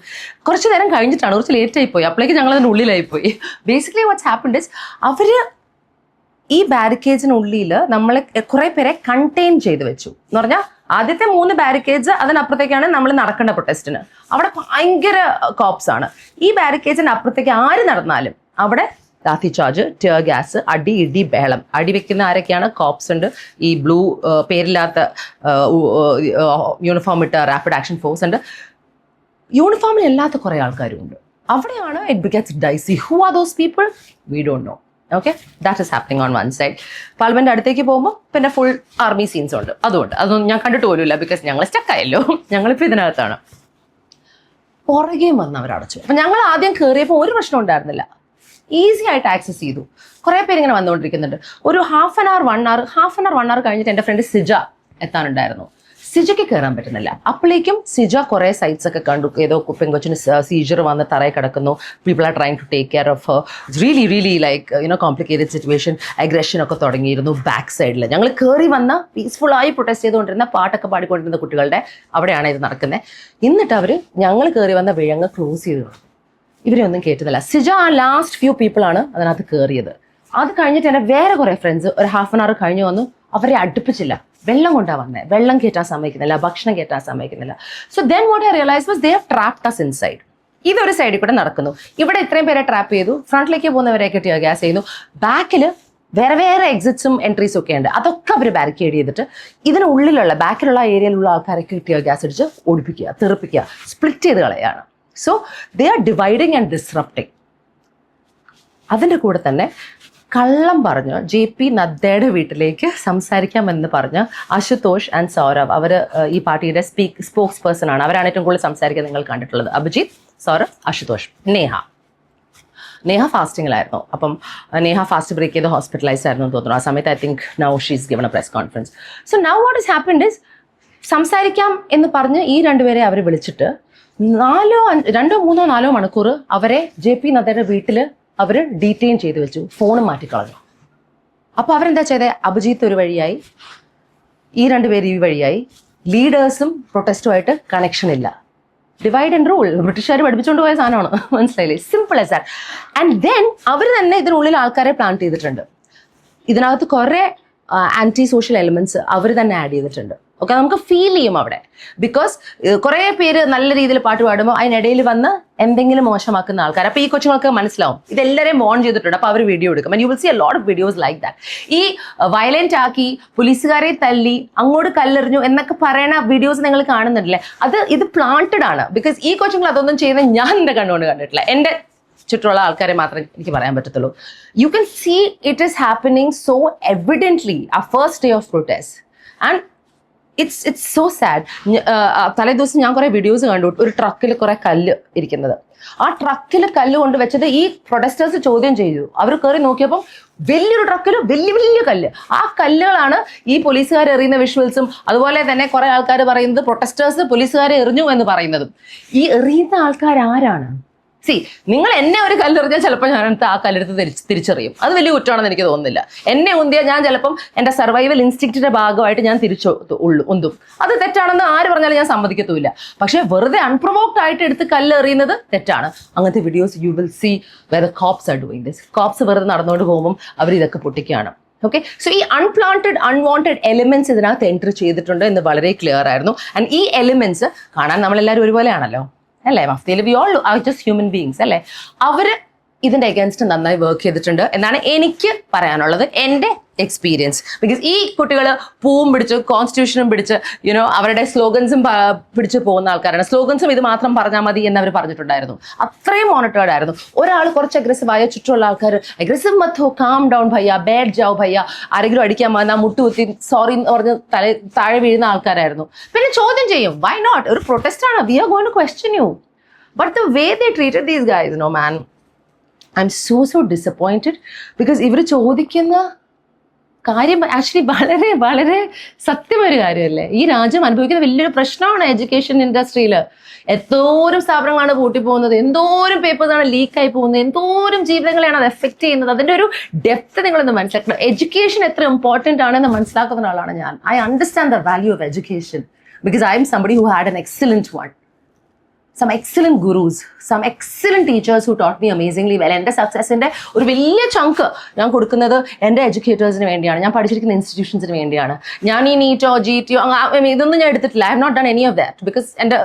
കുറച്ച് നേരം കഴിഞ്ഞിട്ടാണ്, കുറച്ച് ലേറ്റ് ആയിപ്പോയി, അപ്പോഴേക്ക് ഞങ്ങൾ അതിൻ്റെ ഉള്ളിലായിപ്പോയി. ബേസിക്കലി വാട്ട്സ് ഹാപ്പൻഡ് ഇസ്, അവര് ഈ ബാരിക്കേഡ്സിനുള്ളിൽ നമ്മളെ കുറെ പേരെ കണ്ടെയ്ൻ ചെയ്ത് വെച്ചു എന്ന് പറഞ്ഞാൽ, ആദ്യത്തെ 3 ബാരിക്കേഡ്സ് അതിനപ്പുറത്തേക്കാണ് നമ്മൾ നടക്കേണ്ട പ്രൊട്ടസ്റ്റിന്. അവിടെ ഭയങ്കര കോപ്സ് ആണ്. ഈ ബാരിക്കേഡ്സിന് അപ്പുറത്തേക്ക് ആര് നടന്നാലും അവിടെ ലാത്തി ചാർജ്, ടിയർ ഗ്യാസ്, ഇടി ബഹളം. അടി വെക്കുന്ന ആരൊക്കെയാണ്? കോപ്സ് ഉണ്ട്, ഈ ബ്ലൂ പേരില്ലാത്ത യൂണിഫോം ഇട്ട റാപ്പിഡ് ആക്ഷൻ ഫോഴ്സ് ഉണ്ട്, യൂണിഫോമിൽ അല്ലാത്ത കുറേ ആൾക്കാരും ഉണ്ട്. അവിടെയാണ് it begets dicey. Who are those people? We don't know. Okay, that is happening on one side. Parliament അടുത്തേക്ക് പോകുമ്പോൾ പിന്നെ ഫുൾ ആർമി സീൻസ് ഉണ്ട്. അതൊന്നും ഞാൻ കണ്ടിട്ട് പോലുമില്ല, ബിക്കോസ് ഞങ്ങൾ സ്റ്റക്കായല്ലോ. ഞങ്ങളിപ്പോൾ ഇതിനകത്താണ്. പുറകെ വന്ന് അവർ അടച്ചു. അപ്പം ഞങ്ങൾ ആദ്യം കയറിയപ്പോൾ ഒരു പ്രശ്നം ഉണ്ടായിരുന്നില്ല, ഈസി ആയിട്ട് ആക്സസ് ചെയ്തു. കുറേ പേര് ഇങ്ങനെ വന്നുകൊണ്ടിരിക്കുന്നുണ്ട്. ഒരു ഹാഫ് ആൻ അവർ കഴിഞ്ഞിട്ട് എൻ്റെ ഫ്രണ്ട് സിജ എത്താനുണ്ടായിരുന്നു. സിജയ്ക്ക് കയറാൻ പറ്റുന്നില്ല. അപ്പോഴേക്കും സിജ കുറേ സൈറ്റ്സ് ഒക്കെ കണ്ടു. ഏതോ പെങ്കൊച്ചിന് സീജർ വന്ന് തറയിൽ കിടക്കുന്നു. People are trying to take care of her. Really like complicated situation. Aggression ഒക്കെ തുടങ്ങിയിരുന്നു ബാക്ക് സൈഡിൽ. ഞങ്ങൾ കയറി വന്ന പീസ്ഫുള്ളായി പ്രൊട്ടസ്റ്റ് ചെയ്തുകൊണ്ടിരുന്ന, പാട്ടൊക്കെ പാടിക്കൊണ്ടിരുന്ന കുട്ടികളുടെ അവിടെയാണ് ഇത് നടക്കുന്നത്. എന്നിട്ട് അവർ ഞങ്ങൾ കയറി വന്ന വിഴങ്ങ് ക്ലോസ് ചെയ്തു. ഇവരെ ഒന്നും കേട്ടുന്നില്ല. സിജ ആ ലാസ്റ്റ് ഫ്യൂ പീപ്പിളാണ് അതിനകത്ത് കയറിയത്. അത് കഴിഞ്ഞിട്ട് എൻ്റെ വേറെ കുറേ ഫ്രണ്ട്സ് ഒരു ഹാഫ് ആൻ അവർ കഴിഞ്ഞ് വന്നു. അവരെ അടുപ്പിച്ചില്ല. വെള്ളം കൊണ്ടാണ് വന്നത്. വെള്ളം കയറ്റാൻ സമ്മതിക്കുന്നില്ല, ഭക്ഷണം കയറ്റാൻ സമ്മതിക്കുന്നില്ല. So then what I realise was they have trapped us inside. ഇതൊരു സൈഡിൽ കൂടെ നടക്കുന്നു. ഇവിടെ ഇത്രയും പേരെ ട്രാപ്പ് ചെയ്തു. ഫ്രണ്ടിലേക്ക് പോകുന്നവരെയൊക്കെ ടിയർ ഗ്യാസ് ചെയ്യുന്നു. ബാക്കിൽ വേറെ എക്സിറ്റ്സും എൻട്രീസും ഒക്കെ ഉണ്ട്. അതൊക്കെ അവർ ബാരിക്കേഡ് ചെയ്തിട്ട് ഇതിനുള്ളിലുള്ള ബാക്കിലുള്ള ഏരിയയിലുള്ള ആൾക്കാരൊക്കെ ടിയർ ഗ്യാസ് അടിച്ച് ഓടിപ്പിക്കുക, തെറിപ്പിക്കുക, സ്പ്ലിറ്റ് ചെയ്ത് കളയാണ്. So they are dividing and disrupting. അതിൻ്റെ കൂടെ തന്നെ കള്ളം പറഞ്ഞ് JP നദ്ദയുടെ വീട്ടിലേക്ക് സംസാരിക്കാമെന്ന് പറഞ്ഞ് അശുതോഷ് ആൻഡ് സൗരവ്, അവർ ഈ പാർട്ടിയുടെ സ്പോക്സ് പേഴ്സൺ ആണ്. അവരാണ് ഏറ്റവും കൂടുതൽ സംസാരിക്കാൻ നിങ്ങൾ കണ്ടിട്ടുള്ളത്. അഭിജിത്ത്, സൗരവ്, അശുതോഷ്, നേഹ ഫാസ്റ്റിങ്ങിലായിരുന്നു. അപ്പം നേഹ ഫാസ്റ്റ് ബ്രേക്ക് ചെയ്ത് ഹോസ്പിറ്റലൈസ് ആയിരുന്നു എന്ന് തോന്നുന്നു. ആ സമയത്ത് I think now she's given A press conference. So now what is happened is, സംസാരിക്കാം എന്ന് പറഞ്ഞ് ഈ രണ്ടുപേരെ അവർ വിളിച്ചിട്ട് 2-3-4 മണിക്കൂർ അവരെ JP നദ്ദയുടെ വീട്ടിൽ അവർ ഡീറ്റെയിൻ ചെയ്ത് വെച്ചു. ഫോണും മാറ്റിക്കളഞ്ഞു. അപ്പോൾ അവരെന്താ ചെയ്തത്? അഭിജിത്ത് ഒരു വഴിയായി, ഈ രണ്ടുപേര് ഈ വഴിയായി. ലീഡേഴ്സും പ്രൊട്ടസ്റ്റുമായിട്ട് കണക്ഷൻ ഇല്ല. ഡിവൈഡ് ആൻഡ് റൂൾ ബ്രിട്ടീഷുകാർ പഠിപ്പിച്ചുകൊണ്ട് പോയ സാധനമാണ്. മനസ്സിലായില്ലേ? Simple as that. And then അവർ തന്നെ ഇതിനുള്ളിൽ ആൾക്കാരെ പ്ലാൻ ചെയ്തിട്ടുണ്ട്. ഇതിനകത്ത് കുറേ ആൻറ്റി സോഷ്യൽ എലിമെന്റ്സ് അവർ തന്നെ ആഡ് ചെയ്തിട്ടുണ്ട്. ഓക്കെ, നമുക്ക് ഫീൽ ചെയ്യും അവിടെ. ബിക്കോസ് കുറേ പേര് നല്ല രീതിയിൽ പാട്ട് പാടുമ്പോൾ അതിനിടയിൽ വന്ന് എന്തെങ്കിലും മോശമാക്കുന്ന ആൾക്കാർ. അപ്പോൾ ഈ കൊച്ചുങ്ങൾക്ക് മനസ്സിലാവും ഇതെല്ലാവരെയും വോൺ ചെയ്തിട്ടുണ്ട്. അപ്പോൾ അവർ വീഡിയോ എടുക്കും. And you will see a lot of videos like that. ഈ വയലന്റ് ആക്കി, പോലീസുകാരെ തല്ലി, അങ്ങോട്ട് കല്ലെറിഞ്ഞു എന്നൊക്കെ പറയുന്ന വീഡിയോസ് നിങ്ങൾ കാണുന്നുണ്ടല്ലേ, ഇത് പ്ലാന്റഡ് ആണ്. ബിക്കോസ് ഈ കൊച്ചുങ്ങൾ അതൊന്നും ചെയ്യുന്നത് ഞാൻ എൻ്റെ കണ്ണുകൊണ്ട് കണ്ടിട്ടില്ല. എൻ്റെ ചുറ്റുമുള്ള ആൾക്കാരെ മാത്രമേ എനിക്ക് പറയാൻ പറ്റത്തുള്ളൂ. You can see it is happening so evidently ആ first day of protest. And it's so sad. തലേ ദിവസം ഞാൻ കുറേ വീഡിയോസ് കണ്ടു, ഒരു ട്രക്കിൽ കുറേ കല്ല് ഇരിക്കുന്നത്. ആ ട്രക്കിൽ കല്ല് കൊണ്ട് വെച്ചത് ഈ പ്രൊട്ടസ്റ്റേഴ്സ് ചോദ്യം ചെയ്തു. അവർ കയറി നോക്കിയപ്പം വലിയൊരു ട്രക്കിൽ വലിയ കല്ല്. ആ കല്ലുകളാണ് ഈ പോലീസുകാർ എറിയുന്ന വിഷ്വൽസും അതുപോലെ തന്നെ കുറേ ആൾക്കാർ പറയുന്നത് പ്രൊട്ടസ്റ്റേഴ്സ് പോലീസുകാരെ എറിഞ്ഞു എന്ന് പറയുന്നതും. ഈ എറിയുന്ന ആൾക്കാർ ആരാണ്? നിങ്ങൾ എന്നെ ഒരു കല്ലെറിഞ്ഞാൽ ചിലപ്പോൾ ഞാനെടുത്ത് ആ കല്ലെടുത്ത് തിരിച്ചറിയും. അത് വലിയ കുറ്റമാണെന്ന് എനിക്ക് തോന്നുന്നില്ല. എന്നെ ഉന്തിയാൽ ഞാൻ ചിലപ്പം എൻ്റെ സർവൈവൽ ഇൻസ്റ്റിങ്ക്റ്റിന്റെ ഭാഗമായിട്ട് ഞാൻ ഉന്തും. അത് തെറ്റാണെന്ന് ആര് പറഞ്ഞാലും ഞാൻ സമ്മതിക്കത്തുമില്ല. പക്ഷേ വെറുതെ അൺപ്രൊവോക്ഡ് ആയിട്ട് എടുത്ത് കല്ലെറിയുന്നത് തെറ്റാണ്. അങ്ങനത്തെ videos you will see where cops are doing this. Cops വെറുതെ നടന്നുകൊണ്ട് പോകുമ്പം അവർ ഇതൊക്കെ പൊട്ടിക്കുകയാണ്. ഓക്കെ, സോ ഈ അൺവാണ്ടഡ് എലിമെന്റ്സ് ഇതിനകത്ത് എൻറ്റർ ചെയ്തിട്ടുണ്ട് എന്ന് വളരെ ക്ലിയർ ആയിരുന്നു. ആൻഡ് ഈ എലിമെന്റ്സ് കാണാൻ നമ്മളെല്ലാവരും ഒരുപോലെയാണല്ലോ, അല്ലേ? മഫ്തിയിൽ we all are just human beings, അല്ലേ? അവർ ഇതിൻ്റെ അഗേൻസ്റ്റ് നന്നായി വർക്ക് ചെയ്തിട്ടുണ്ട് എന്നാണ് എനിക്ക് പറയാനുള്ളത്, എൻ്റെ എക്സ്പീരിയൻസ്. ബിക്കോസ് ഈ കുട്ടികൾ പൂവും പിടിച്ച് കോൺസ്റ്റിറ്റ്യൂഷനും പിടിച്ച് അവരുടെ സ്ലോഗൻസും പിടിച്ച് പോകുന്ന ആൾക്കാരാണ്. സ്ലോഗൻസും ഇത് മാത്രം പറഞ്ഞാൽ മതി എന്നവർ പറഞ്ഞിട്ടുണ്ടായിരുന്നു. അത്രയും മോണിറ്റേർഡ് ആയിരുന്നു. ഒരാൾ കുറച്ച് അഗ്രസീവായ ചുറ്റുമുള്ള ആൾക്കാർ അഗ്രസീവ് മത്തോ, കാം ഡൗൺ ഭയ്യ, ബാഡ് ജാവ് ഭയ്യ, ആരെങ്കിലും അടിക്കാൻ വന്നാൽ മുട്ടുകുത്തി സോറി എന്ന് പറഞ്ഞ് താഴെ വീഴുന്ന ആൾക്കാരായിരുന്നു. പിന്നെ ചോദ്യം ചെയ്യും, വൈ നോട്ട്, ഒരു പ്രൊട്ടസ്റ്റ് ആണ്, we are going to question you. But the way they treated these guys, no man, I M so disappointed. Because ഇവർ ചോദിക്കുന്ന കാര്യം ആക്ച്വലി വളരെ വളരെ സത്യമൊരു കാര്യമല്ലേ. ഈ രാജ്യം അനുഭവിക്കുന്ന വലിയൊരു പ്രശ്നമാണ് എഡ്യൂക്കേഷൻ ഇൻഡസ്ട്രിയിൽ. എന്തോരം സ്ഥാപനങ്ങളാണ് പൂട്ടിപ്പോകുന്നത്, എന്തോരം പേപ്പേഴ്സാണ് ലീക്കായി പോകുന്നത്, എന്തോരം ജീവിതങ്ങളെയാണ് അത് എഫക്ട് ചെയ്യുന്നത്. അതിൻ്റെ ഒരു ഡെപ്ത് നിങ്ങളൊന്ന് മനസ്സിലാക്കണം. എഡ്യൂക്കേഷൻ എത്ര ഇമ്പോർട്ടൻ്റ് ആണെന്ന് മനസ്സിലാക്കുന്ന ആളാണ് ഞാൻ. I understand the value of education because I M somebody who had an excellent one. Some excellent gurus, some excellent teachers who taught me amazingly well. എൻ്റെ സക്സസിൻ്റെ ഒരു വലിയ ചങ്ക് ഞാൻ കൊടുക്കുന്നത് എൻ്റെ എഡ്യൂക്കേറ്റേഴ്സിന് വേണ്ടിയാണ്, ഞാൻ പഠിച്ചിരിക്കുന്ന ഇൻസ്റ്റിറ്റ്യൂഷൻസിന് വേണ്ടിയാണ്. ഞാൻ ഈ നീറ്റോ GTO ഇതൊന്നും ഞാൻ എടുത്തിട്ടില്ല. I have not done any of that because എൻ്റെ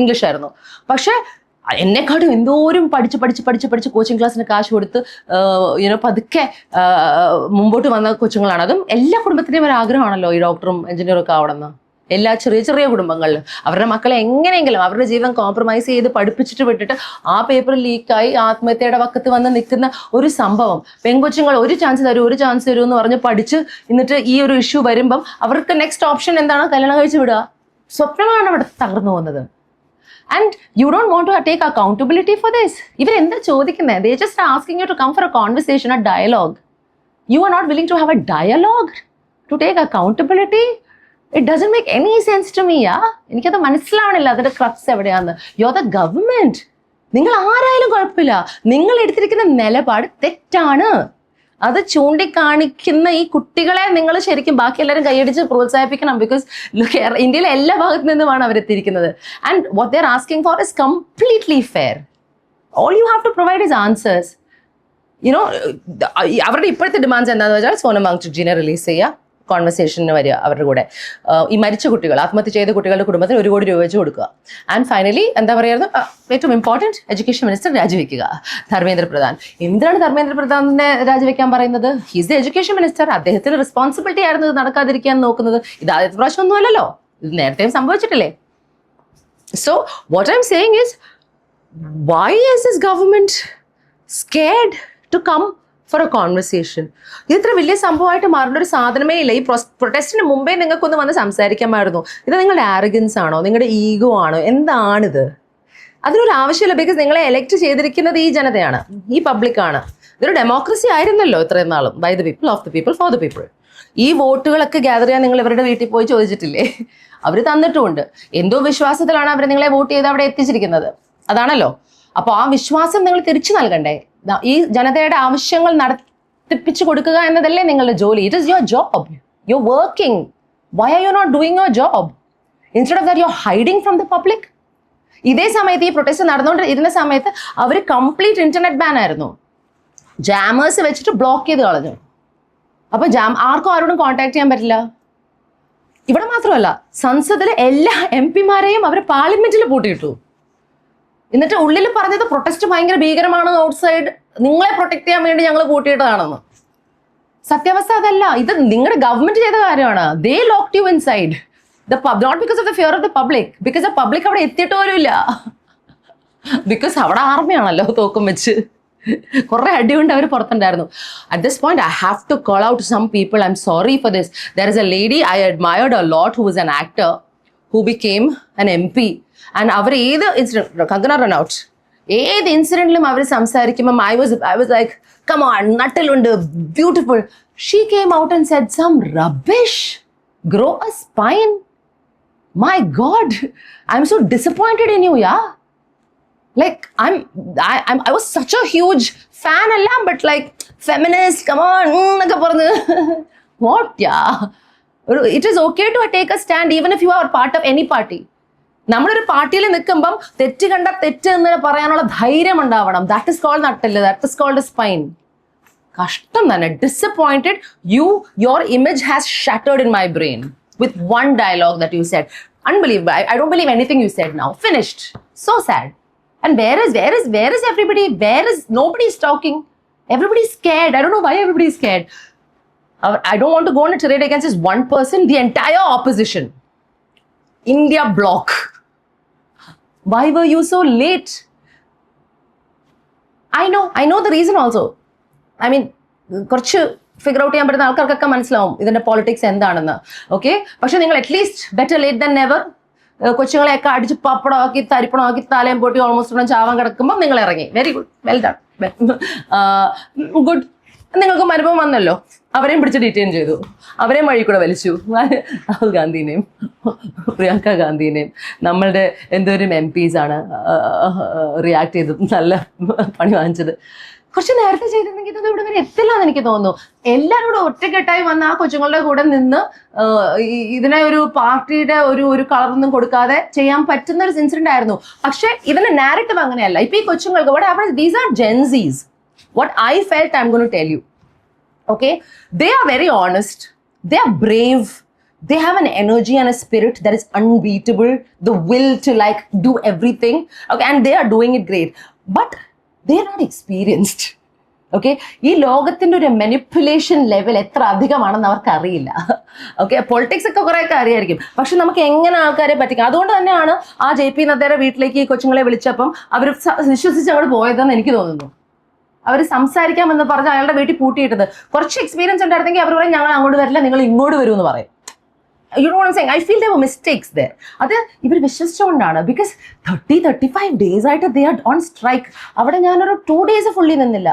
ഇംഗ്ലീഷ് ആയിരുന്നു. പക്ഷേ എന്നെക്കാട്ടും എന്തോരം പഠിച്ച് കോച്ചിങ് ക്ലാസ്സിന് കാശ് കൊടുത്ത് പതുക്കെ മുമ്പോട്ട് വന്ന കൊച്ചുങ്ങളാണ്. അതും എല്ലാ കുടുംബത്തിൻ്റെയും ഒരു ആഗ്രഹമാണല്ലോ ഈ ഡോക്ടറും എഞ്ചിനീയറും ഒക്കെ ആവണമെന്ന്. എല്ലാ ചെറിയ കുടുംബങ്ങളിൽ അവരുടെ മക്കളെ എങ്ങനെയെങ്കിലും അവരുടെ ജീവൻ കോംപ്രമൈസ് ചെയ്ത് പഠിപ്പിച്ചിട്ട് വിട്ടിട്ട് ആ പേപ്പർ ലീക്കായി ആത്മഹത്യയുടെ വക്കത്ത് വന്ന് നിൽക്കുന്ന ഒരു സംഭവം. പെൺകൊച്ചുങ്ങൾ ഒരു ചാൻസ് തരൂ എന്ന് പറഞ്ഞ് പഠിച്ച് എന്നിട്ട് ഈ ഒരു ഇഷ്യൂ വരുമ്പം അവർക്ക് നെക്സ്റ്റ് ഓപ്ഷൻ എന്താണ്? കല്യാണം കഴിച്ച് വിടുക. സ്വപ്നങ്ങളാണ് അവിടെ തകർന്നു പോകുന്നത്. And you don't want to take accountability for this. ഇവരെന്താ ചോദിക്കുന്നത്? They just asking you to come for a conversation, a dialogue. You are not willing to have a dialogue to take accountability. It doesn't make any sense to me. എനിക്കത് മനസ്സിലാവണില്ല അതിന്റെ ക്രക്സ് എവിടെയാന്ന്. You are the government. നിങ്ങൾ ആരായാലും കുഴപ്പമില്ല, നിങ്ങൾ എടുത്തിരിക്കുന്ന നിലപാട് തെറ്റാണ്. അത് ചൂണ്ടിക്കാണിക്കുന്ന ഈ കുട്ടികളെ നിങ്ങൾ ശരിക്കും ബാക്കി എല്ലാവരും കൈയടിച്ച് പ്രോത്സാഹിപ്പിക്കണം. ബിക്കോസ് ഇന്ത്യയിലെ എല്ലാ ഭാഗത്തു നിന്നുമാണ് അവരെത്തിയിരിക്കുന്നത്. And what they are asking for is completely fair. All you have to provide is answers. അവരുടെ ഇപ്പോഴത്തെ ഡിമാൻഡ്സ് എന്താണെന്ന് വെച്ചാൽ സോനം വാങ്ചുക്ജീനെ റിലീസ് ചെയ്യുക, കോൺവെർസേഷന് വരിക അവരുടെ കൂടെ, ഈ മരിച്ച കുട്ടികൾ, ആത്മഹത്യ ചെയ്ത കുട്ടികളുടെ കുടുംബത്തിന് 1 കോടി രൂപ വെച്ച് കൊടുക്കുക. ആൻഡ് ഫൈനലി എന്താ പറയുന്നത്, ഏറ്റവും ഇമ്പോർട്ടൻറ്റ്, എഡ്യൂക്കേഷൻ മിനിസ്റ്റർ രാജിവെക്കുക, ധർമ്മേന്ദ്ര പ്രധാൻ. എന്തിനാണ് ധർമ്മേന്ദ്ര പ്രധാനെ രാജിവെക്കാൻ പറയുന്നത്? He's the education minister. അദ്ദേഹത്തിന് റെസ്പോൺസിബിലിറ്റി ആയിരുന്നു ഇത് നടക്കാതിരിക്കാൻ നോക്കുന്നത്. ഇത് ആദ്യത്തെ പ്രാവശ്യമൊന്നുമല്ലല്ലോ, ഇത് നേരത്തെയും സംഭവിച്ചിട്ടില്ലേ? So what I am saying is, why is this government scared to come for a conversation? ഇത്ര വലിയ സംഭവമായിട്ട് മാറേണ്ട ഒരു സാധനമേ ഇല്ല. ഈ പ്രൊട്ടസ്റ്റിന് മുമ്പേ നിങ്ങൾക്കൊന്ന് വന്ന് സംസാരിക്കാമായിരുന്നു. ഇത് നിങ്ങളുടെ ആരഗൻസ് ആണോ, നിങ്ങളുടെ ഈഗോ ആണോ, എന്താണിത്? അതിനൊരു ആവശ്യമില്ല. ബിക്കോസ് നിങ്ങളെ എലക്ട് ചെയ്തിരിക്കുന്നത് ഈ ജനതയാണ്, ഈ പബ്ലിക്കാണ്. ഇതൊരു ഡെമോക്രസി ആയിരുന്നല്ലോ ഇത്രയും നാളും. By the people, of the people, for the people. ഈ വോട്ടുകളൊക്കെ ഗ്യാദർ ചെയ്യാൻ നിങ്ങൾ ഇവരുടെ വീട്ടിൽ പോയി ചോദിച്ചിട്ടില്ലേ? അവർ തന്നിട്ടുമുണ്ട്. എന്തോ വിശ്വാസത്തിലാണ് അവർ നിങ്ങളെ വോട്ട് ചെയ്ത് അവിടെ എത്തിച്ചിരിക്കുന്നത്. അതാണല്ലോ. അപ്പോൾ ആ വിശ്വാസം നിങ്ങൾ തിരിച്ചു നൽകണ്ടേ? ഈ ജനതയുടെ ആവശ്യങ്ങൾ നടത്തിപ്പിച്ചു കൊടുക്കുക എന്നതല്ലേ നിങ്ങളുടെ ജോലി. It is your job. You are working. Why are you not doing your job? Instead of that you are hiding from the public. ഇതേ സമയത്ത് ഈ പ്രൊട്ടസ്റ്റ് നടന്നുകൊണ്ടിരുന്ന സമയത്ത് അവർ കംപ്ലീറ്റ് ഇന്റർനെറ്റ് ബാൻ ആയിരുന്നു. ജാമേഴ്സ് വെച്ചിട്ട് ബ്ലോക്ക് ചെയ്ത് കളഞ്ഞു. അപ്പോൾ ആർക്കും ആരോടും കോൺടാക്ട് ചെയ്യാൻ പറ്റില്ല. ഇവിടെ മാത്രമല്ല, സംസദിലെ എല്ലാ MP-മാരെയും അവർ പാർലമെന്റിൽ പൂട്ടിയിട്ടു. എന്നിട്ട് ഉള്ളിൽ പറഞ്ഞത് പ്രൊട്ടസ്റ്റ് ഭയങ്കര ഭീകരമാണ്, ഔട്ട്സൈഡ് നിങ്ങളെ പ്രൊട്ടക്ട് ചെയ്യാൻ വേണ്ടി ഞങ്ങൾ കൂട്ടിയിട്ടതാണെന്ന്. സത്യാവസ്ഥ അതല്ല. ഇത് നിങ്ങളുടെ ഗവൺമെന്റ് ചെയ്ത കാര്യമാണ്. They locked you inside the pub, not because of the fear of the public, because the public അവിടെ എത്തിയിട്ട് പോലും ഇല്ല. ബിക്കോസ് അവിടെ ആർമിയാണല്ലോ തോക്കും വെച്ച്. കുറെ അടികൊണ്ട് അവർ പുറത്തുണ്ടായിരുന്നു. At this point I have to call out some people. I'm sorry for this. There is a lady I admired a lot who was an actor who became an MP. And അവർ ഏത് ഇൻസിഡന്റ്, കങ്കന റണൌട്ട്, ഏത് ഇൻസിഡന്റിലും അവർ സംസാരിക്കുമ്പോൾ I was like, come on, നട്ടിലുണ്ട്, beautiful. She came out and said some rubbish, grow a spine. My god, I M so disappointed in you. Yeah, like I was such a huge fan alla, but like feminist, come on എന്നൊക്കെ പറഞ്ഞു. What? Yeah, it is okay to take a stand even if you are part of any party. നമ്മളൊരു പാർട്ടിയിൽ നിൽക്കുമ്പം തെറ്റ് കണ്ട തെറ്റ് എന്ന് പറയാനുള്ള ധൈര്യം ഉണ്ടാവണം. ദാറ്റ് ഇസ് കോൾഡ് നട്ടല്, ദാറ്റ് ഇസ് കോൾഡ് സ്പൈൻ. കഷ്ടം തന്നെ. Disappointed. your image has shattered in my brain with one dialogue that you said. Unbelievable. I don't believe anything you said now. Finished. So sad. And where is everybody? Nobody's talking. Everybody's scared. I don't know why everybody's scared. I don't want to go on a tirade against this one person. The entire opposition, India bloc. Why were you so late? I know the reason also. I mean, കുറച്ച് ഫിഗർ ഔട്ട് ചെയ്യാൻ പറ്റുന്ന ആൾക്കാർക്കൊക്കെ മനസ്സിലാവും ഇതിന്റെ പോളിറ്റിക്സ് എന്താണെന്ന്. ഓക്കെ, പക്ഷെ നിങ്ങൾ at least better late than never. കൊച്ചുങ്ങളെയൊക്കെ അടിച്ച് പപ്പടമാക്കി തരിപ്പണമാക്കി തലയും പൊട്ടി ഓൾമോസ്റ്റ് ചാവാൻ കിടക്കുമ്പോൾ നിങ്ങൾ ഇറങ്ങി. Very good, well done, good. നിങ്ങൾക്ക് അനുഭവം വന്നല്ലോ. അവരെയും പിടിച്ച് ഡീറ്റെയിൻ ചെയ്തു, അവരെയും വഴി കൂടെ വലിച്ചു. രാഹുൽ ഗാന്ധിനെയും പ്രിയങ്ക ഗാന്ധിനെയും നമ്മളുടെ എന്തോരം MPs ആണ് റിയാക്ട് ചെയ്ത് നല്ല പണി വാങ്ങിച്ചത്. കുറച്ച് നേരത്തെ ചെയ്തിരുന്നെങ്കിൽ ഇതൊന്നും ഇവിടെ വരെ എത്തില്ല എന്ന് എനിക്ക് തോന്നുന്നു. എല്ലാവരും കൂടെ ഒറ്റക്കെട്ടായി വന്ന് ആ കൊച്ചുങ്ങളുടെ കൂടെ നിന്ന് ഇതിനെ ഒരു പാർട്ടിയുടെ ഒരു കളറൊന്നും കൊടുക്കാതെ ചെയ്യാൻ പറ്റുന്ന ഒരു ഇൻസിഡന്റ് ആയിരുന്നു. പക്ഷെ ഇതിന്റെ നാരറ്റീവ് അങ്ങനെയല്ല. ഇപ്പൊ ഈ കൊച്ചുങ്ങൾക്ക് these are Gen Zs. What I felt, I'm going to tell you. Okay? They are very honest. They are brave. They have an energy and a spirit that is unbeatable. The will to like do everything. Okay? And they are doing it great. But they are not experienced. Okay, ഈ ലോകത്തിന്റെ ഒരു മെനിപ്പുലേഷൻ ലെവൽ എത്ര അധികമാണെന്ന് അവർക്ക് അറിയില്ല. ഓക്കെ, പൊളിറ്റിക്സ് ഒക്കെ കുറേയൊക്കെ അറിയായിരിക്കും, പക്ഷെ നമുക്ക് എങ്ങനെ ആൾക്കാരെ പറ്റിക്കാം. അതുകൊണ്ട് തന്നെയാണ് ആ JP നദ്ദയുടെ വീട്ടിലേക്ക് ഈ കൊച്ചുങ്ങളെ വിളിച്ചപ്പം അവർ വിശ്വസിച്ച് അങ്ങോട്ട് പോയതെന്ന് എനിക്ക് തോന്നുന്നു. അവർ സംസാരിക്കാമെന്ന് പറഞ്ഞ് അയാളുടെ വീട്ടിൽ പൂട്ടിയിട്ടത്. കുറച്ച് എക്സ്പീരിയൻസ് ഉണ്ടായിരുന്നെങ്കിൽ അവർ പറയും ഞങ്ങൾ അങ്ങോട്ട് വരില്ല, നിങ്ങൾ ഇങ്ങോട്ട് വരും എന്ന് പറയും. You know what I'm saying? I feel there were mistakes there. അത് ഇവർ വിശ്വസിച്ചുകൊണ്ടാണ്. ബിക്കോസ് 35 days ആയിട്ട് they are on strike. അവിടെ ഞാനൊരു 2 days ഫുള്ളി നിന്നില്ല.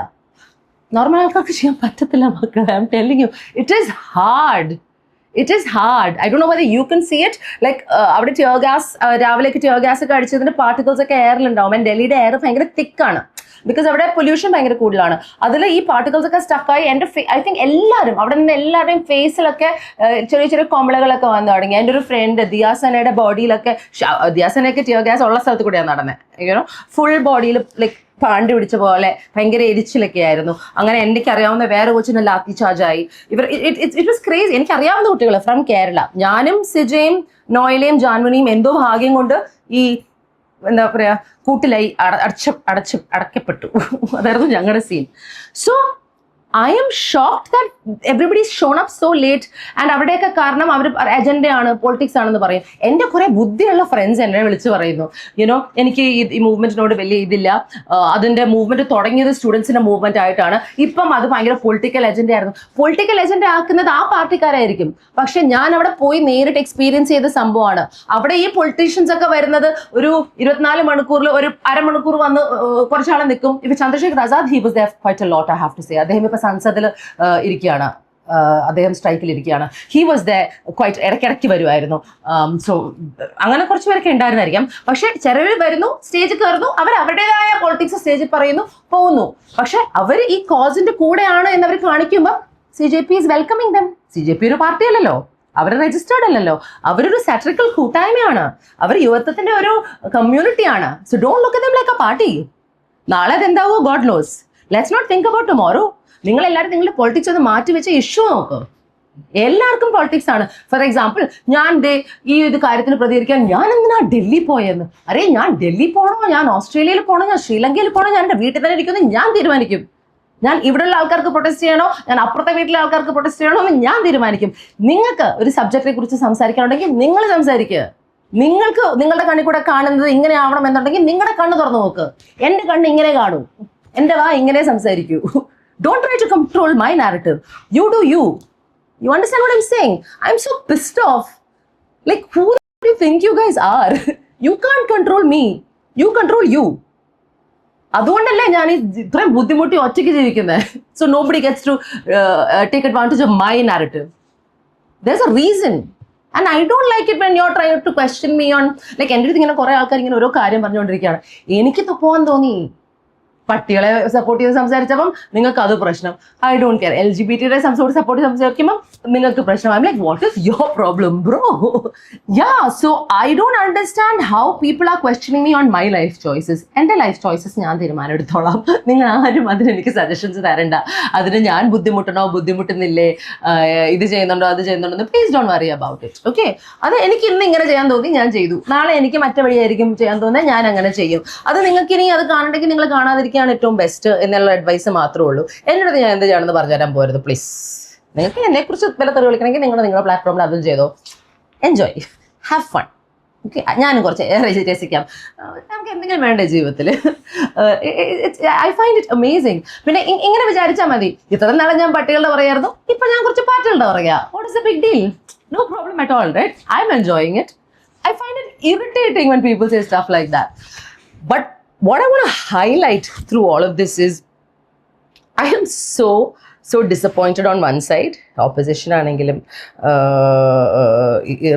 നോർമൽ ആൾക്കാർക്ക് ചെയ്യാൻ പറ്റത്തില്ല മക്കളെ. I'm telling you, it is hard. It is hard. I don't know whether you can see it. Like അവിടെ ടിയർ ഗ്യാസ്, രാവിലേക്ക് ടിയർ ഗ്യാസ് ഒക്കെ അടിച്ചതിന്റെ പാർട്ടിക്കിൾസ് ഒക്കെ എയറിലുണ്ടാവും. ആൻഡ് ഡൽഹിയുടെ എയർ ഭയങ്കര തിക്കാണ്. ബിക്കോസ് അവിടെ പൊല്യൂഷൻ ഭയങ്കര കൂടുതലാണ്. അതിൽ ഈ പാർട്ടിക്കിൾസ് ഒക്കെ സ്റ്റക്കായി എൻ്റെ ഐ തിങ്ക് എല്ലാവരും അവിടെ നിന്ന് എല്ലാവരുടെയും ഫേസിലൊക്കെ ചെറിയ ചെറിയ കൊമ്പളകളൊക്കെ വന്നു തുടങ്ങി. എൻ്റെ ഒരു ഫ്രണ്ട് ദിയാസനയുടെ ബോഡിയിലൊക്കെ, ദിയാസനയൊക്കെ ടിയർ ഗ്യാസ് ഉള്ള സ്ഥലത്ത് കൂടെയാണ് നടന്നത്. യുനോ ഫുൾ ബോഡിയിൽ ലൈക്ക് പാണ്ടി പിടിച്ച പോലെ ഭയങ്കര എരിച്ചിലൊക്കെ ആയിരുന്നു. അങ്ങനെ എനിക്കറിയാവുന്ന വേറെ കൊച്ചിന് ലാത്തി ചാർജായി. It was crazy. എനിക്കറിയാവുന്ന കുട്ടികൾ ഫ്രം കേരള, ഞാനും സിജയും നോയിലയും ജാൻവനിയും എന്തോ ഭാഗ്യം കൊണ്ട് ഈ എന്താ പറയാ കൂട്ടിലായി അടക്കപ്പെട്ടു. അതായിരുന്നു ഞങ്ങളുടെ scene. So I am shocked that everybody's shown up so late. And അവിടെയൊക്കെ കാരണം അവർ അജണ്ടയാണ്, പൊളിറ്റിക്സ് ആണെന്ന് പറയും. എൻ്റെ കുറെ ബുദ്ധിയുള്ള ഫ്രണ്ട്സ് എന്നെ വിളിച്ച് പറയുന്നു, യുനോ എനിക്ക് ഈ മൂവ്മെന്റിനോട് വലിയ ഇതില്ല, അതിന്റെ മൂവ്മെന്റ് തുടങ്ങിയത് സ്റ്റുഡൻസിന്റെ മൂവ്മെന്റ് ആയിട്ടാണ്, ഇപ്പം അത് ഭയങ്കര പൊളിറ്റിക്കൽ അജണ്ട ആയിരുന്നു. പൊളിറ്റിക്കൽ അജണ്ട ആക്കുന്നത് ആ പാർട്ടിക്കാരായിരിക്കും, പക്ഷെ ഞാൻ അവിടെ പോയി നേരിട്ട് എക്സ്പീരിയൻസ് ചെയ്ത സംഭവമാണ്. അവിടെ ഈ പൊളിറ്റീഷ്യൻസ് ഒക്കെ വരുന്നത് ഒരു 24 മണിക്കൂറിൽ ഒരു അരമണിക്കൂർ വന്ന് കുറച്ചാളെ നിൽക്കും. ഇപ്പൊ Chandrasekhar Azad, he was there quite a lot, I have to say. അദ്ദേഹം ഇപ്പൊ സംസദിൽ ഇരിക്കുകയാണ്, അദ്ദേഹം സ്ട്രൈക്കിൽ ഇരിക്കുകയാണ്. ഹി വാസ് ദ ക്വൈറ്റ്, ഇടയ്ക്കിടയ്ക്ക് വരുമായിരുന്നു. സോ അങ്ങനെ കുറച്ച് പേരൊക്കെ ഉണ്ടായിരുന്നായിരിക്കാം. പക്ഷെ ചിലർ വരുന്നു, സ്റ്റേജിൽ കയറുന്നു, അവർ അവരുടേതായ പൊളിറ്റിക്സ് സ്റ്റേജിൽ പറയുന്നു, പോകുന്നു. പക്ഷെ അവർ ഈ കോസിന്റെ കൂടെയാണ് എന്നവർ കാണിക്കുമ്പോൾ CJP is welcoming dum. CJP ഒരു പാർട്ടി അല്ലല്ലോ, അവർ രജിസ്റ്റേർഡ് അല്ലല്ലോ, അവരൊരു സാറ്ററിക്കൽ കൂട്ടായ്മയാണ്, അവർ യുവത്വത്തിന്റെ ഒരു കമ്മ്യൂണിറ്റിയാണ്. So don't look at them like a party. നാളെ അതെന്താവോ God knows. Let's not think about tomorrow. നിങ്ങളെല്ലാവരും നിങ്ങളുടെ പൊളിറ്റിക്സ് ഒന്ന് മാറ്റി വെച്ച ഇഷ്യൂ നോക്ക്. എല്ലാവർക്കും പൊളിറ്റിക്സ് ആണ്. ഫോർ എക്സാമ്പിൾ, ഞാൻ ഈ ഒരു കാര്യത്തിന് പ്രതികരിക്കാൻ ഞാൻ എന്തിനാ ഡൽഹി പോയെന്ന്. അരേ, ഞാൻ ഡൽഹി പോകണോ, ഞാൻ ഓസ്ട്രേലിയയിൽ പോകണോ, ഞാൻ ശ്രീലങ്കയിൽ പോകണോ, ഞാൻ എൻ്റെ വീട്ടിൽ തന്നെ ഇരിക്കുന്നു, ഞാൻ തീരുമാനിക്കും. ഞാൻ ഇവിടെയുള്ള ആൾക്കാർക്ക് പ്രൊട്ടസ്റ്റ് ചെയ്യണോ, ഞാൻ അപ്പുറത്തെ വീട്ടിലെ ആൾക്കാർക്ക് പ്രൊട്ടസ്റ്റ് ചെയ്യണോ എന്ന് ഞാൻ തീരുമാനിക്കും. നിങ്ങൾക്ക് ഒരു സബ്ജക്റ്റിനെ കുറിച്ച് സംസാരിക്കാനുണ്ടെങ്കിൽ നിങ്ങൾ സംസാരിക്കുക. നിങ്ങൾക്ക് നിങ്ങളുടെ കണ്ണിൽ കൂടെ കാണുന്നത് ഇങ്ങനെ ആവണം എന്നുണ്ടെങ്കിൽ നിങ്ങളുടെ കണ്ണ് തുറന്നു നോക്ക്. എൻ്റെ കണ്ണ് ഇങ്ങനെ കാണൂ, എൻ്റെ വാ ഇങ്ങനെ സംസാരിക്കൂ. Don't try to control my narrative. You do you. You understand what I'm saying? I'm so pissed off. Like, who do you think you guys are? You can't control me. You control you. അതുകൊണ്ടല്ലേ ഞാൻ ഇത്രയും ബുദ്ധിമുട്ടി ഒറ്റയ്ക്ക് ജീവിക്കുന്നത്. So nobody gets to take advantage of my narrative. There's a reason. And I don't like it when you're trying to question me on, like, എൻ്റെ അടുത്ത് ഇങ്ങനെ കുറെ ആൾക്കാർ ഇങ്ങനെ ഓരോ കാര്യം പറഞ്ഞുകൊണ്ടിരിക്കുകയാണ്. എനിക്ക് പോകാൻ തോന്നി, പട്ടികളെ സപ്പോർട്ട് ചെയ്ത് സംസാരിച്ചപ്പം നിങ്ങൾക്ക് അത് പ്രശ്നം. I don't care. LGBT support സംസാരിക്കുമ്പോൾ നിങ്ങൾക്ക് പ്രശ്നം. I'm like, what is your problem, bro? Yeah, so I don't understand how people are questioning me on my life choices. എൻ്റെ ലൈഫ് ചോയ്സസ് ഞാൻ തീരുമാനം എടുത്തോളാം. നിങ്ങൾ ആരും അതിന് എനിക്ക് സജഷൻസ് തരണ്ട. അതിന് ഞാൻ ബുദ്ധിമുട്ടുന്നില്ലേ, ഇത് ചെയ്യുന്നുണ്ടോ അത് ചെയ്യുന്നുണ്ടോ, please don't worry about it. Okay, അത് എനിക്ക് ഇന്ന് ഇങ്ങനെ ചെയ്യാൻ തോന്നി, ഞാൻ ചെയ്തു. നാളെ എനിക്ക് മറ്റേ വഴിയായിരിക്കും ചെയ്യാൻ തോന്നുന്നത്, ഞാൻ അങ്ങനെ ചെയ്യും. അത് നിങ്ങൾക്ക് ഇനി അത് കാണണ്ടെങ്കിൽ നിങ്ങൾ കാണാതിരിക്കുകയാണ് ഏറ്റവും ബെസ്റ്റ് എന്നുള്ള അഡ്വൈസ് മാത്രമേ ഉള്ളൂ. എന്നോട് ഞാൻ എന്ത് ചെയ്യണമെന്ന് പറഞ്ഞു തരാൻ പോരുത് പ്ലീസ്. നിങ്ങൾക്ക് എന്നെക്കുറിച്ച് വില തെറി വിളിക്കണമെങ്കിൽ നിങ്ങളുടെ പ്ലാറ്റ്ഫോമിൽ അതും ചെയ്തോ. Enjoy, have fun. ഓക്കെ, ഞാനും കുറച്ച് രസിക്കാം. നമുക്ക് എന്തെങ്കിലും വേണ്ടേ ജീവിതത്തിൽ. I find it amazing. പിന്നെ ഇങ്ങനെ വിചാരിച്ചാൽ മതി, ഇത്ര നാളെ ഞാൻ പട്ടികളുടെ പറയായിരുന്നു, ഇപ്പൊ ഞാൻ കുറച്ച് പാട്ടുകളുടെ പറയാ. What is a big deal? No problem at all, right? I'm enjoying it. I find it irritating when people say stuff like that. But what I want to highlight through all of this is I am so disappointed on one side. Opposition ആണെങ്കിലും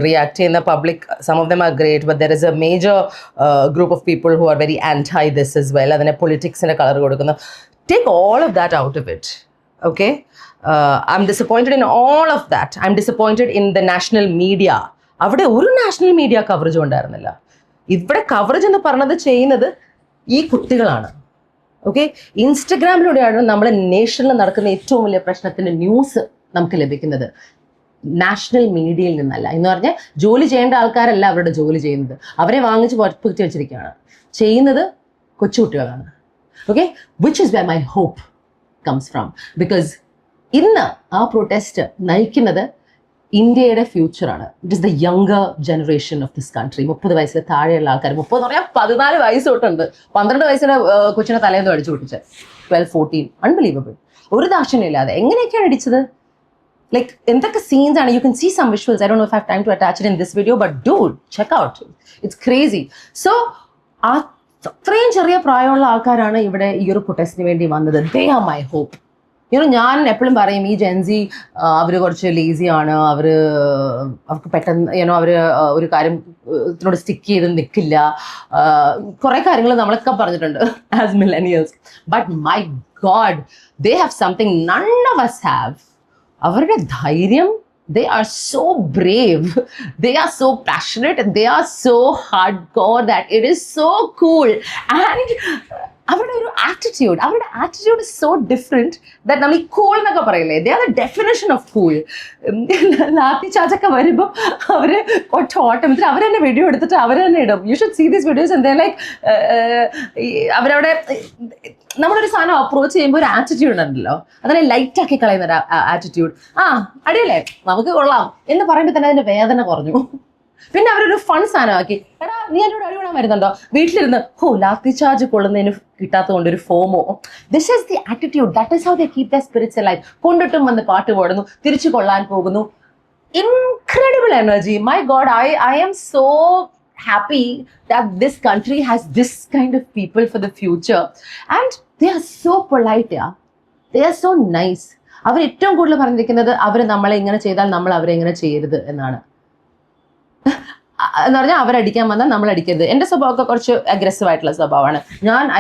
react in the public, some of them are great, but there is a major group of people who are very anti this as well. അതിനെ പൊളിറ്റിക്സിന്റെ കളർ കൊടുക്കുന്നു. Take all of that out of it. Okay, I'm disappointed in all of that. I'm disappointed in the national media. അവിടെ ഒരു നാഷണൽ മീഡിയ കവറേജും ഉണ്ടായിരുന്നില്ല. ഇവിടെ കവറേജ് എന്ന് പറഞ്ഞത് ചെയ്യുന്നത് ഈ കുട്ടികളാണ്. ഓക്കെ, ഇൻസ്റ്റഗ്രാമിലൂടെയാണ് നമ്മുടെ നേഷനിൽ നടക്കുന്ന ഏറ്റവും വലിയ പ്രശ്നത്തിന്റെ ന്യൂസ് നമുക്ക് ലഭിക്കുന്നത്, നാഷണൽ മീഡിയയിൽ നിന്നല്ല. എന്ന് പറഞ്ഞാൽ ജോലി ചെയ്യേണ്ട ആൾക്കാരല്ല അവരുടെ ജോലി ചെയ്യുന്നത്, അവരെ വാങ്ങിച്ച് പുറത്ത് വെച്ചിരിക്കുകയാണ്. ചെയ്യുന്നത് കൊച്ചുകുട്ടികളാണ്. Okay, which is where my hope comes from, because ഇന്ന് ആ പ്രൊട്ടസ്റ്റ് നയിക്കുന്നത് ഇന്ത്യയുടെ ഫ്യൂച്ചറാണ്. It is the younger generation of this country. 30 വയസ്സിൽ താഴെയുള്ള ആൾക്കാർ, 30 എന്ന് പറഞ്ഞാൽ 14 വയസ്സ് തൊട്ടുണ്ട്, 12 വയസ്സിന്റെ കൊച്ചിനെ തലേന്ന് അടിച്ചു പൊട്ടിച്ച്, 12-14, അൺബിലീവബിൾ. ഒരു ദാക്ഷിണ്യമില്ലാതെ എങ്ങനെയൊക്കെയാണ് അടിച്ചത്. ലൈക്ക് എന്തൊക്കെ സീൻസ് ആണ്. You can see some visuals. I don't know if I have time to attach it in this video, but dude check out, it's crazy. So അത്രയും ചെറിയ പ്രായമുള്ള ആൾക്കാരാണ് ഇവിടെ ഈ ഒരു പ്രൊട്ടസ്റ്റിന് വേണ്ടി വന്നത്. They are my hope. ഞാൻ എപ്പോഴും പറയും, ഈ ജെൻസി അവർ കുറച്ച് ലേസിയാണ്, അവർക്ക് പെട്ടെന്ന് അവർ ഒരു കാര്യം ഇതിനോട് സ്റ്റിക്ക് ചെയ്ത് നിൽക്കില്ല. കുറേ കാര്യങ്ങൾ നമ്മളൊക്കെ പറഞ്ഞിട്ടുണ്ട് as millennials. But my God, they have something none of us have. അവരുടെ ധൈര്യം, they are so brave, they are so passionate, and they are so hardcore that it is so cool. And അവരുടെ ഒരു attitude is so different that നമ്മൾ ഈ കൂൾ എന്നൊക്കെ പറയില്ലേ, they are the definition of cool. Lathi ചാച്ചൊക്കെ വരുമ്പോൾ അവര് ഓട്ടോമത്തിൽ അവർ തന്നെ വീഡിയോ എടുത്തിട്ട് അവർ തന്നെ ഇടും. You should see these videos. and they're like അവരവിടെ നമ്മളൊരു സാധനം അപ്രോച്ച് ചെയ്യുമ്പോൾ ഒരു ആറ്റിറ്റ്യൂഡ് ഉണ്ടല്ലോ, അതിനെ ലൈറ്റ് ആക്കി കളയുന്ന ഒരു ആറ്റിറ്റ്യൂഡ്. അടിയല്ലേ, നമുക്ക് കൊള്ളാം എന്ന് പറയുമ്പോൾ തന്നെ അതിന്റെ വേദന കുറഞ്ഞു. പിന്നെ അവരൊരു ഫൺ സാധനമാക്കി, എടാ നീ എന്നോട് അടി വിടാൻ വരുന്നുണ്ടോ, വീട്ടിലിരുന്ന് ലാത്തി ചാർജ് കൊള്ളുന്നതിന് കിട്ടാത്തത് കൊണ്ട് ഒരു fomo. This is the attitude. That is how they keep the spirits alive. കൊണ്ടിട്ടും വന്ന് പാട്ട് പാടുന്നു, തിരിച്ചു കൊള്ളാൻ പോകുന്നു. Incredible energy. My god, I am so happy that this country has this kind of people for the future, and they are so polite. They are so nice. അവർ ഏറ്റവും കൂടുതൽ പറഞ്ഞിരിക്കുന്നത് അവർ നമ്മളെ ഇങ്ങനെ ചെയ്താൽ നമ്മൾ അവരെ ഇങ്ങനെ ചെയ്യരുത് എന്നാണ്. എന്ന് പറഞ്ഞാൽ അവരടിക്കാൻ വന്നാൽ നമ്മൾ അടിക്കരുത്. എൻ്റെ സ്വഭാവമൊക്കെ കുറച്ച് അഗ്രസീവ് ആയിട്ടുള്ള സ്വഭാവമാണ്.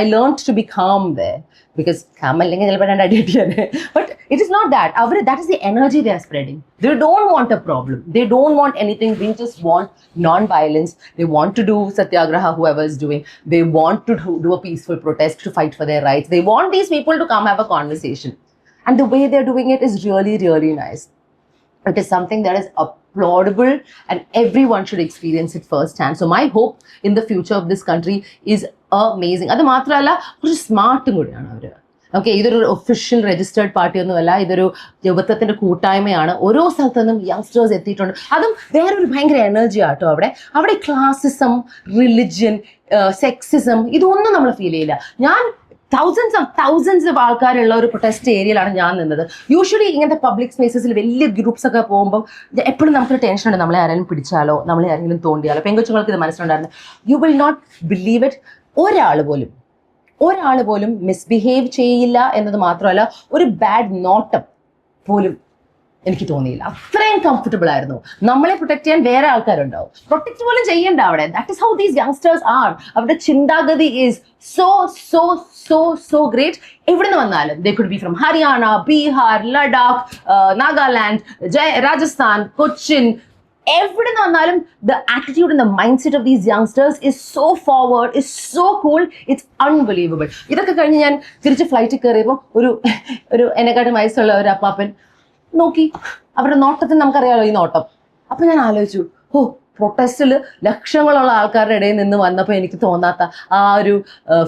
I learn to be calm there, because calm അല്ലെങ്കിൽ ചിലപ്പോൾ രണ്ട് അടി അടിയാണ്. But it is not that. that is the energy they are spreading. They don't want a problem. They don't want anything. They just want non-violence. They want to do satyagraha, whoever is doing. They want to do a peaceful protest to fight for their rights. They want these people to come have a conversation. And the way they're doing it is really, really nice. It is something that is applaudable, and everyone should experience it firsthand. So my hope in the future of this country is amazing. അത് മാത്രമല്ല, കുറച്ച് സ്മാർട്ടും കൂടിയാണ് അവർ. ഓക്കെ, ഇതൊരു ഒഫീഷ്യൽ രജിസ്റ്റേർഡ് പാർട്ടി ഒന്നുമല്ല, ഇതൊരു യുവത്വത്തിന്റെ കൂട്ടായ്മയാണ്. ഓരോ സ്ഥലത്തു നിന്നും യങ്സ്റ്റേഴ്സ് എത്തിയിട്ടുണ്ട്. അതും വേറൊരു ഭയങ്കര എനർജി ആട്ടോ അവിടെ ക്ലാസിസം, റിലിജ്യൻ, സെക്സിസം ഇതൊന്നും നമ്മൾ ഫീൽ ചെയ്യില്ല. ഞാൻ thousands of ആൾക്കാരുള്ള ഒരു പ്രൊട്ടസ്റ്റ് ഏരിയയിലാണ് ഞാൻ നിന്നത്. യൂഷ്വലി ഇങ്ങനത്തെ പബ്ലിക് സ്പേസസിൽ വലിയ ഗ്രൂപ്പ്സ് ഒക്കെ പോകുമ്പോൾ എപ്പോഴും നമുക്കൊരു ടെൻഷൻ ഉണ്ട്, നമ്മളെ ആരെങ്കിലും പിടിച്ചാലോ, നമ്മളെ ആരെങ്കിലും തോണ്ടിയാലോ. പെങ്കൊച്ചുങ്ങൾക്ക് ഇത് മനസ്സിലുണ്ടായിരുന്നു. You will not believe it, ഒരാൾ പോലും മിസ്ബിഹേവ് ചെയ്യില്ല എന്നത് മാത്രമല്ല, ഒരു ബാഡ് നോട്ടം പോലും എനിക്ക് തോന്നിയില്ല. അത്രയും കംഫർട്ടബിൾ ആയിരുന്നു. നമ്മളെ പ്രൊട്ടക്ട് ചെയ്യാൻ വേറെ ആൾക്കാരുണ്ടാവും. പ്രൊട്ടക്ട് പോലും ചെയ്യണ്ട അവിടെ. That is how these youngsters R. അവരുടെ ചിന്താഗതി is so so so so great. എവിടുന്ന് വന്നാലും they could be from Haryana, Bihar, Ladakh, Nagaland, Rajasthan, Cochin, എവിടുന്ന് വന്നാലും the attitude and the mindset of these youngsters is so forward, is so cool, it's unbelievable. ഇതൊക്കെ കഴിഞ്ഞ് ഞാൻ തിരിച്ച് ഫ്ലൈറ്റിൽ കയറിയപ്പോൾ ഒരു എന്നെക്കാട്ടും വയസ്സുള്ള ഒരു അപ്പാപ്പൻ നോക്കി. അവരുടെ നോട്ടത്തിന് നമുക്കറിയാമല്ലോ ഈ നോട്ടം. അപ്പൊ ഞാൻ ആലോചിച്ചു, പ്രൊട്ടസ്റ്റിൽ ലക്ഷങ്ങളുള്ള ആൾക്കാരുടെ ഇടയിൽ നിന്ന് വന്നപ്പോൾ എനിക്ക് തോന്നാത്ത ആ ഒരു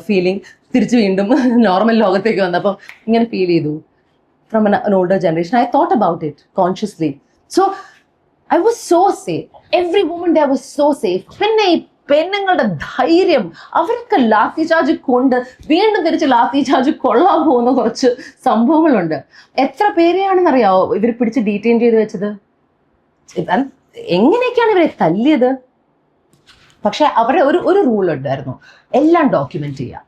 ഫീലിംഗ് തിരിച്ച് വീണ്ടും നോർമൽ ലോകത്തേക്ക് വന്നപ്പോൾ ഇങ്ങനെ ഫീൽ ചെയ്തു. From an older generation, I thought about it consciously. So I was so safe. Every woman there was so safe. പിന്നെ ഈ പെണ്ണുങ്ങളുടെ ധൈര്യം, അവരൊക്കെ ലാത്തി ചാർജ് കൊണ്ട് വീണ്ടും തിരിച്ച് ലാത്തി ചാർജ് കൊള്ളാൻ പോകുന്ന കുറച്ച് സംഭവങ്ങളുണ്ട്. എത്ര പേരെയാണെന്നറിയാവോ ഇവർ പിടിച്ച് ഡീറ്റെയിൻ ചെയ്ത് വെച്ചത്? എങ്ങനെയൊക്കെയാണ് ഇവരെ തല്ലിയത്? പക്ഷെ അവരെ ഒരു റൂൾ ഉണ്ടായിരുന്നു, എല്ലാം ഡോക്യുമെന്റ് ചെയ്യുക.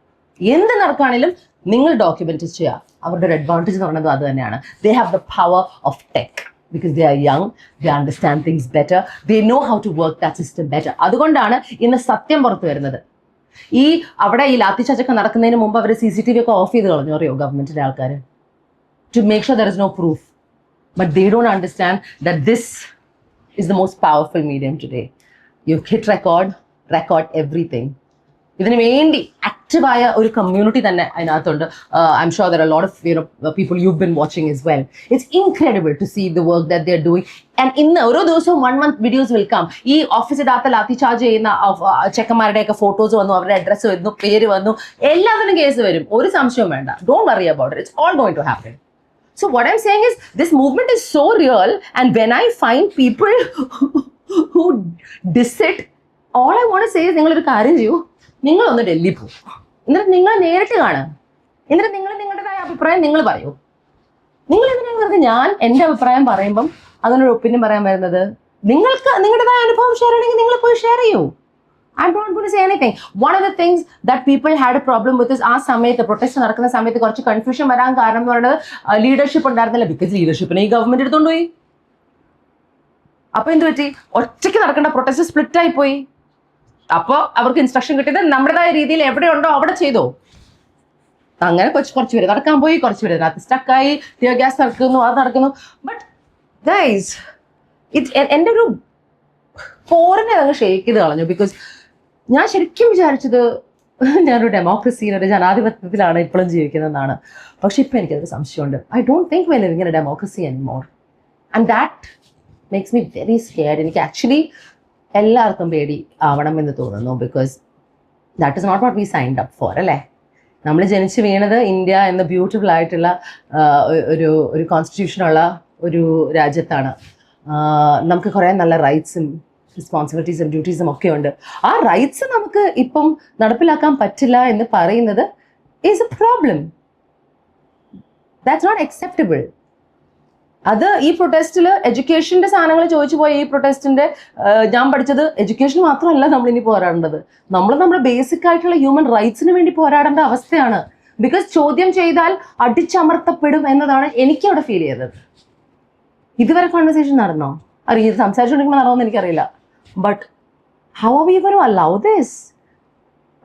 എന്ത് നടക്കുകയാണെങ്കിലും നിങ്ങൾ ഡോക്യുമെന്റ് ചെയ്യുക. അവരുടെ ഒരു അഡ്വാൻറ്റേജ് എന്ന് പറയുന്നത് അത് തന്നെയാണ്. They have the power of tech. Because they are young, they understand things better, they know how to work that system better. അതുകൊണ്ടാണ് ഇന്ന് സത്യം പുറത്തു വരുന്നത്. അവിടെ ഈ ലാത്തിച്ചാർജൊക്കെ നടക്കുന്നതിന് മുമ്പ് അവർ CCTV ഒക്കെ ഓഫ് ചെയ്ത് കളഞ്ഞു, അറിയോ ഗവൺമെന്റിന്റെ ആൾക്കാർ, to make sure there is no proof. But they don't understand that this is the most powerful medium today. You hit record everything. ഇതിന് വേണ്ടി ആക്റ്റീവായ ഒരു കമ്മ്യൂണിറ്റി തന്നെ അതിനകത്തുണ്ട്. I'm sure there are a lot of people you've been watching as well. It's incredible to see the work that they're doing. And ഇന്ന് ഓരോ ദിവസവും 1 month videos will come. ഈ ഓഫീസിനകത്ത് ലാത്തി ചാർജ് ചെയ്യുന്ന ചെക്കന്മാരുടെയൊക്കെ ഫോട്ടോസ് വന്നു, അവരുടെ അഡ്രസ്സ് വന്നു, പേര് വന്നു, എല്ലാത്തിനും കേസ് വരും. ഒരു സംശയവും വേണ്ട. Don't worry about it. It's all going to happen. So what I'm saying is this movement is so real, and when I find people who diss it, all I want to say is നിങ്ങളൊരു കാര്യം ചെയ്യൂ, നിങ്ങളൊന്ന് ഡൽഹി പോകും, എന്നിട്ട് നിങ്ങൾ നേരിട്ട് കാണുക, എന്നിട്ട് നിങ്ങൾ നിങ്ങളുടേതായ അഭിപ്രായം നിങ്ങൾ പറയൂ. നിങ്ങൾ എന്തിനാണ് ഞാൻ എൻ്റെ അഭിപ്രായം പറയുമ്പം അതിനൊരു ഒപ്പീനിയൻ പറയാൻ വരുന്നത്? നിങ്ങൾക്ക് നിങ്ങളുടേതായ അനുഭവം ഷെയർ ചെയ്യണമെങ്കിൽ നിങ്ങൾ പോയി ഷെയർ ചെയ്യൂ. I'm not going to say anything. One of the things that people had a problem with is ആ സമയത്ത് പ്രൊട്ടസ്റ്റ് നടക്കുന്ന സമയത്ത് കുറച്ച് കൺഫ്യൂഷൻ വരാൻ കാരണം എന്ന് പറയുന്നത് ലീഡർഷിപ്പ് ഉണ്ടായിരുന്നില്ല. ബിക്കോസ് ലീഡർഷിപ്പിനെ ഈ ഗവൺമെന്റ് എടുത്തോണ്ട് പോയി. അപ്പൊ എന്ത് പറ്റി? ഒറ്റയ്ക്ക് നടക്കേണ്ട പ്രൊട്ടസ്റ്റ് സ്പ്ലിറ്റ് ആയി പോയി. അപ്പോൾ അവർക്ക് ഇൻസ്ട്രക്ഷൻ കിട്ടിയത് നമ്മുടേതായ രീതിയിൽ എവിടെയുണ്ടോ അവിടെ ചെയ്തോ. അങ്ങനെ കുറച്ച് പേര് നടക്കാൻ പോയി, കുറച്ച് പേര് അതിനകത്ത് സ്റ്റക്കായി, ടിയർ ഗ്യാസ് നടക്കുന്നു, അത് നടക്കുന്നു. ബട്ട് ഗൈസ്, എൻ്റെ ഒരു പോറിനെ അങ്ങ് ഷേക്ക് ചെയ്ത് കളഞ്ഞു. ബിക്കോസ് ഞാൻ ശരിക്കും വിചാരിച്ചത് ഞാനൊരു ഡെമോക്രസിയിൽ, ഒരു ജനാധിപത്യത്തിലാണ് ഇപ്പോഴും ജീവിക്കുന്നതെന്നാണ്. പക്ഷെ ഇപ്പം എനിക്കതൊരു സംശയമുണ്ട്. I don't think we living in a democracy anymore, and that makes me very scared. എനിക്ക് ആക്ച്വലി എല്ലാവർക്കും പേടി ആവണമെന്ന് തോന്നുന്നു. Because that is not what we signed up for, അല്ലേ? നമ്മൾ ജനിച്ച് വീണത് ഇന്ത്യ എന്ന ബ്യൂട്ടിഫുൾ ആയിട്ടുള്ള ഒരു കോൺസ്റ്റിറ്റ്യൂഷനുള്ള ഒരു രാജ്യത്താണ്. നമുക്ക് കുറേ നല്ല റൈറ്റ്സും റെസ്പോൺസിബിലിറ്റീസും ഡ്യൂട്ടീസും ഒക്കെ ഉണ്ട്. ആ റൈറ്റ്സ് നമുക്ക് ഇപ്പം നടപ്പിലാക്കാൻ പറ്റില്ല എന്ന് പറയുന്നത് is a problem. That's not acceptable. അത് ഈ പ്രൊട്ടസ്റ്റിൽ എഡ്യൂക്കേഷൻ്റെ സാധനങ്ങൾ ചോദിച്ചു പോയ ഈ പ്രൊട്ടസ്റ്റിൻ്റെ ഞാൻ പഠിച്ചത് എഡ്യൂക്കേഷൻ മാത്രമല്ല നമ്മളിനി പോരാടേണ്ടത്, നമ്മൾ നമ്മുടെ ബേസിക് ആയിട്ടുള്ള ഹ്യൂമൻ റൈറ്റ്സിന് വേണ്ടി പോരാടേണ്ട അവസ്ഥയാണ്. ബിക്കോസ് ചോദ്യം ചെയ്താൽ അടിച്ചമർത്തപ്പെടും എന്നതാണ് എനിക്ക് അവിടെ ഫീൽ ചെയ്തത്. ഇതുവരെ കോൺവെർസേഷൻ നടന്നോ അറിയ സംസാരിച്ചുകൊണ്ടിരിക്കുമ്പോൾ നടന്നോന്ന് എനിക്കറിയില്ല. But how are we going to allow this?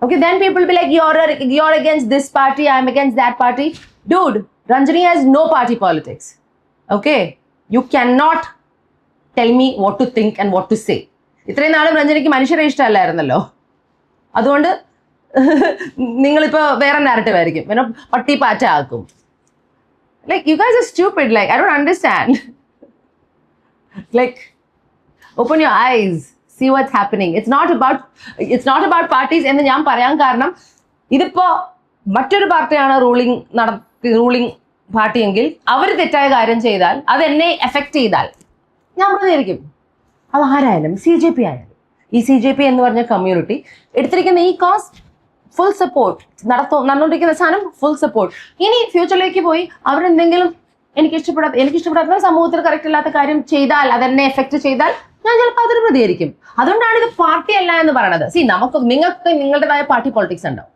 Okay, then people will be like, you're against this party, I'm against that party. Dude, Ranjani has no party politics. Okay, you cannot tell me what to think and what to say. ഇത്രയും നാളും രഞ്ജനിക്ക് മനുഷ്യരെ ഇഷ്ടമല്ലായിരുന്നല്ലോ, അതുകൊണ്ട് നിങ്ങളിപ്പോൾ വേറെ നാരറ്റീവ് ആയിരിക്കും, പിന്നെ പട്ടി പാറ്റ ആക്കും. Like, you guys are stupid. Like, I don't understand. Like, open your eyes, see what's happening. It's not about parties എന്ന് ഞാൻ പറയാൻ കാരണം, ഇതിപ്പോ മറ്റൊരു പാർട്ടിയാണ് റൂളിംഗ് പാർട്ടിയെങ്കിൽ അവർ തെറ്റായ കാര്യം ചെയ്താൽ, അത് എന്നെ എഫക്റ്റ് ചെയ്താൽ ഞാൻ പ്രതികരിക്കും. അത് ആരായാലും, CJP ആയാലും. ഈ CJP എന്ന് പറഞ്ഞ കമ്മ്യൂണിറ്റി എടുത്തിരിക്കുന്ന ഈ കോസ് ഫുൾ സപ്പോർട്ട്, നടന്നുകൊണ്ടിരിക്കുന്ന സാധനം ഫുൾ സപ്പോർട്ട്. ഇനി ഫ്യൂച്ചറിലേക്ക് പോയി അവരെന്തെങ്കിലും എനിക്കിഷ്ടപ്പെടാത്ത സമൂഹത്തിൽ കറക്റ്റ് ഇല്ലാത്ത കാര്യം ചെയ്താൽ, അതെന്നെ എഫക്റ്റ് ചെയ്താൽ, ഞാൻ ചിലപ്പോൾ അതിന് പ്രതികരിക്കും. അതുകൊണ്ടാണ് ഇത് പാർട്ടി അല്ല എന്ന് പറയണത്. നിങ്ങൾക്ക് നിങ്ങളുടേതായ പാർട്ടി പോളിറ്റിക്സ് ഉണ്ടാവും,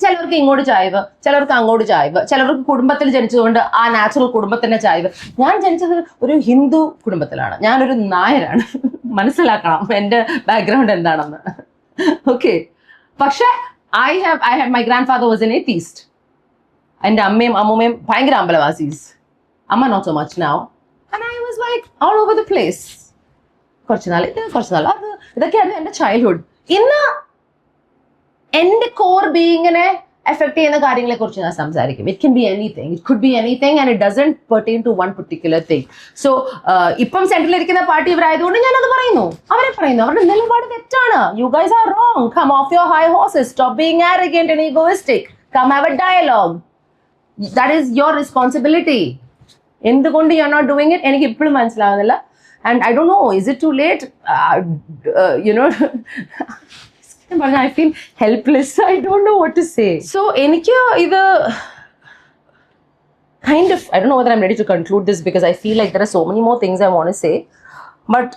ചിലവർക്ക് ഇങ്ങോട്ട് ചായ്വ്, ചിലവർക്ക് അങ്ങോട്ട് ചായ്വ്, ചിലവർക്ക് കുടുംബത്തിൽ ജനിച്ചതുകൊണ്ട് ആ നാച്ചുറൽ കുടുംബത്തിന്റെ ചായ്വ്. ഞാൻ ജനിച്ചത് ഒരു ഹിന്ദു കുടുംബത്തിലാണ്, ഞാനൊരു നായരാണ്. മനസ്സിലാക്കണം എൻ്റെ ബാക്ക്ഗ്രൗണ്ട് എന്താണെന്ന്. ഓക്കെ, പക്ഷെ I have my grandfather was an atheist. എൻ്റെ അമ്മയും അമ്മൂമ്മയും ഭയങ്കര അമ്പലവാസീസ്. അമ്മ not so much now. And I was like all over the place. കുറച്ച് നാൾ ഇത്, കുറച്ച് നാൾ അത്, ഇതൊക്കെയായിരുന്നു എൻ്റെ ചൈൽഡ്ഹുഡ്. ഇന്ന് എൻ്റെ കോർ ബീയിങ്ങിനെ എഫക്ട് ചെയ്യുന്ന കാര്യങ്ങളെ കുറിച്ച് ഞാൻ സംസാരിക്കും. It can be anything, it could be anything and it doesn't pertain to one particular thing. So ഇപ്പം സെൻട്രലിരിക്കുന്ന പാർട്ടി ഇവരായതുകൊണ്ട് ഞാനത് പറയുന്നു. അവരുടെ നിലപാട് തെറ്റാണ്. You guys are wrong. Come off your high horses, stop being arrogant and egoistic, come have a dialogue. That is your responsibility. എന്തുകൊണ്ട് you are not doing it എനിക്ക് ഇപ്പോഴും മനസ്സിലാകുന്നില്ല. And I don't know, is it too late? I feel helpless. I don't know what to say. So, എനിക്ക് ഇത് kind of, I don't know whether I'm ready to conclude this because I feel like there are so many more things I want to say. But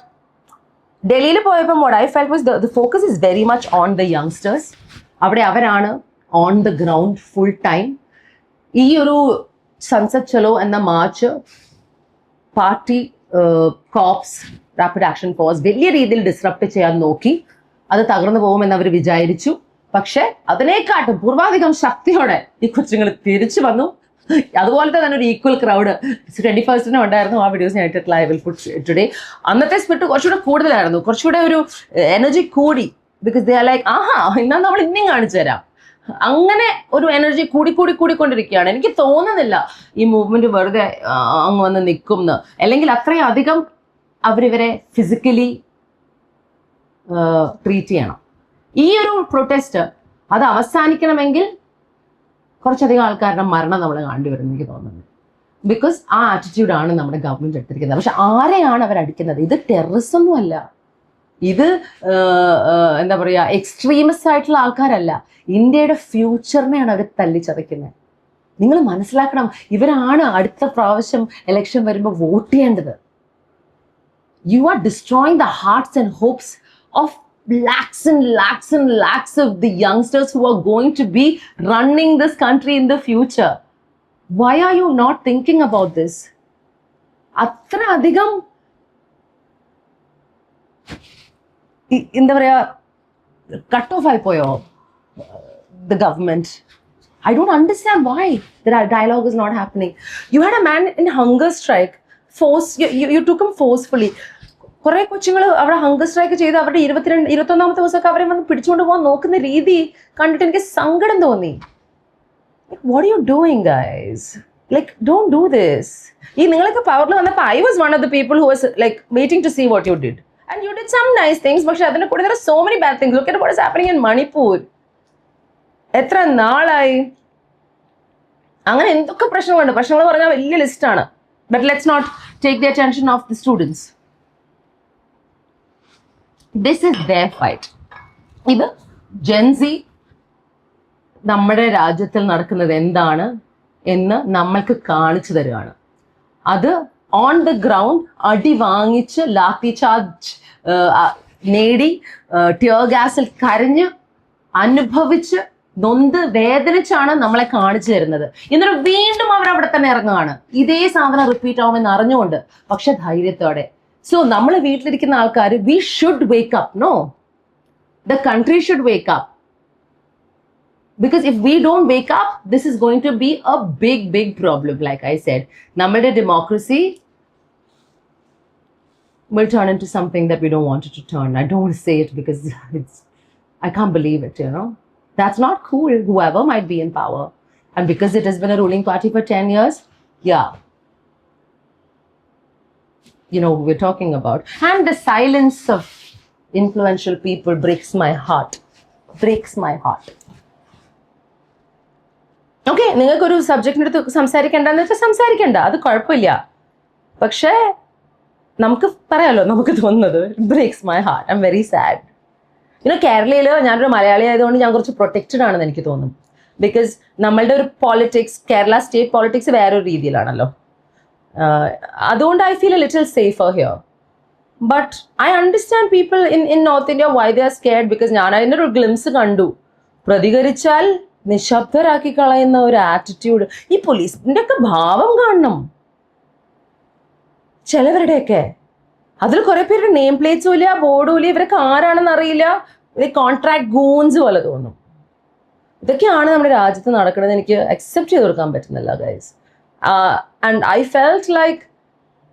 Delhi പോയപ്പോൾ what I felt was the focus is very much on the youngsters. അവിടെ അവരാണ് on the ground full time. ഈ ഒരു സൺസെറ്റ് ചലോ എന്ന March party corps rapid action force വലിയ രീതിയിൽ ഡിസ്റപ്റ്റ് ചെയ്യാൻ നോക്കി. അത് തകർന്നു പോകുമെന്ന് അവർ വിചാരിച്ചു. പക്ഷെ അതിനേക്കാട്ടും പൂർവാധികം ശക്തിയോടെ ഈ കൊച്ചുങ്ങൾ തിരിച്ചു വന്നു. അതുപോലത്തെ തന്നെ ഒരു ഈക്വൽ ക്രൗഡ് 21st ഉണ്ടായിരുന്നു. ആ വീഡിയോസ് ഞാൻ ഇട്ടിട്ടുള്ള ഐ വിൽ പുട്ട് ടുഡേ. അന്നത്തെ സ്പിരിറ്റ് കുറച്ചുകൂടെ കൂടുതലായിരുന്നു, കുറച്ചുകൂടെ ഒരു എനർജി കൂടി. ബിക്കോസ് ദേ ആർ ലൈക്ക് ആഹാ ഇന്നാ നമ്മൾ ഇനിയും കാണിച്ചു തരാം. അങ്ങനെ ഒരു എനർജി കൂടിക്കൊണ്ടിരിക്കുകയാണ്. എനിക്ക് തോന്നുന്നില്ല ഈ മൂവ്മെന്റ് വെറുതെ അങ്ങ് വന്ന് നിൽക്കും എന്ന്. അല്ലെങ്കിൽ അത്രയും അധികം അവരിവരെ ഫിസിക്കലി ട്രീറ്റ് ചെയ്യണം. ഈ ഒരു പ്രൊട്ടസ്റ്റ് അത് അവസാനിക്കണമെങ്കിൽ കുറച്ചധികം ആൾക്കാരുടെ മരണം നമ്മൾ കാണേണ്ടി വരും എനിക്ക് തോന്നുന്നു. ബിക്കോസ് ആ ആറ്റിറ്റ്യൂഡാണ് നമ്മുടെ ഗവൺമെന്റ് എടുത്തിരിക്കുന്നത്. പക്ഷെ ആരെയാണ് അവരടിക്കുന്നത്? ഇത് ടെററിസം ഒന്നും അല്ല, ഇത് എന്താ പറയുക എക്സ്ട്രീമിസ്റ്റ് ആയിട്ടുള്ള ആൾക്കാരല്ല. ഇന്ത്യയുടെ ഫ്യൂച്ചറിനെയാണ് അവർ തല്ലിച്ചതയ്ക്കുന്നത്. നിങ്ങൾ മനസ്സിലാക്കണം, ഇവരാണ് അടുത്ത പ്രാവശ്യം ഇലക്ഷൻ വരുമ്പോൾ വോട്ട് ചെയ്യേണ്ടത്. You are destroying the hearts and hopes of lakhs and lakhs and lakhs of the youngsters who are going to be running this country in the future. Why are you not thinking about this? അത്ര അധികം എന്താ പറയാ കട്ട് ഓഫ് ആയി പോയോ the government? I don't understand why the dialogue is not happening. You had a man in hunger strike. You took him forcefully. കുറെ കൊച്ചുങ്ങൾ അവിടെ ഹങ്കർ സ്ട്രൈക്ക് ചെയ്ത് അവരുടെ 21ാമത്തെ ദിവസമൊക്കെ അവരെ വന്ന് പിടിച്ചുകൊണ്ട് പോകാൻ നോക്കുന്ന രീതി കണ്ടിട്ട് എനിക്ക് സങ്കടം തോന്നി. What are you doing guys? Like don't do this. ഈ നിങ്ങളൊക്കെ പവറിൽ വന്നപ്പോൾ I was one of the people who was like waiting to see what you did and you did some nice things. പക്ഷെ അതിന്റെ കൂടെ there are so many bad things. Look at what is happening in Manipur. എത്ര നാളായി അങ്ങനെ എന്തൊക്കെ പ്രശ്നങ്ങളുണ്ട്. പ്രശ്നങ്ങൾ പറഞ്ഞാൽ വലിയ ലിസ്റ്റാണ്. But let's not take the attention of the students. This is their fight. ഇത് ജെൻസി നമ്മുടെ രാജ്യത്തിൽ നടക്കുന്നത് എന്താണ് എന്ന് നമ്മൾക്ക് കാണിച്ചു തരികയാണ്. അത് ഓൺ ദ ഗ്രൗണ്ട് അടി വാങ്ങിച്ച് ലാത്തി ചാർജ് നേടി ടിയർ ഗ്യാസിൽ കരഞ്ഞ് അനുഭവിച്ച് നൊന്ത് വേദനിച്ചാണ് നമ്മളെ കാണിച്ചു തരുന്നത്. എന്നിട്ട് വീണ്ടും അവരവിടെ തന്നെ ഇറങ്ങുകയാണ് ഇതേ സാധനം റിപ്പീറ്റ് ആവുമെന്ന് അറിഞ്ഞുകൊണ്ട്, പക്ഷെ ധൈര്യത്തോടെ. സോ നമ്മൾ വീട്ടിലിരിക്കുന്ന ആൾക്കാർ we should wake up. No, the country should wake up. Because if we don't wake up, this is going to be a big problem. Like I said, നമ്മുടെ democracy will turn into something that we don't want it to turn. I don't want to say it because I can't believe it, you know. That's not cool, whoever might be in power. And because it has been a ruling party for 10 years, yeah. You know who we're talking about. And the silence of influential people breaks my heart. Breaks my heart. Okay, നിങ്ങൾക്കൊരു സബ്ജക്റ്റിൻ്റെ അടുത്ത് സംസാരിക്കേണ്ടെന്ന് വെച്ചാൽ സംസാരിക്കേണ്ട, അത് കുഴപ്പമില്ല. പക്ഷേ നമുക്ക് പറയാമല്ലോ, നമുക്ക് തോന്നുന്നത് breaks my heart. I am very sad. കേരളയിൽ ഞാനൊരു മലയാളി ആയതുകൊണ്ട് ഞാൻ കുറച്ച് പ്രൊട്ടക്റ്റഡ് ആണെന്ന് എനിക്ക് തോന്നും. ബിക്കോസ് നമ്മളുടെ ഒരു പോളിറ്റിക്സ്, കേരള സ്റ്റേറ്റ് പോളിറ്റിക്സ് വേറൊരു രീതിയിലാണല്ലോ. അതുകൊണ്ട് I feel A little safer here. But I understand people in north India why they are scared. Because ഞാൻ അതിൻ്റെ ഒരു ഗ്ലിംസ് കണ്ടു. പ്രതികരിച്ചാൽ നിശബ്ദരാക്കി കളയുന്ന ഒരു ആറ്റിറ്റ്യൂഡ്. ഈ പോലീസിന്റെ ഒക്കെ ഭാവം കാണണം ചിലവരുടെയൊക്കെ. അതിൽ കുറെ പേരുടെ നെയിം പ്ലേറ്റ്സും ഇല്ല, ബോർഡും ഇല്ല, ഇവരൊക്കെ ആരാണെന്ന് അറിയില്ല, കോൺട്രാക്ട് ഗൂൺസ് പോലെ തോന്നും. ഇതൊക്കെയാണ് നമ്മുടെ രാജ്യത്ത് നടക്കുന്നത്. എനിക്ക് അക്സെപ്റ്റ് ചെയ്ത് കൊടുക്കാൻ പറ്റുന്നില്ല guys. And I felt like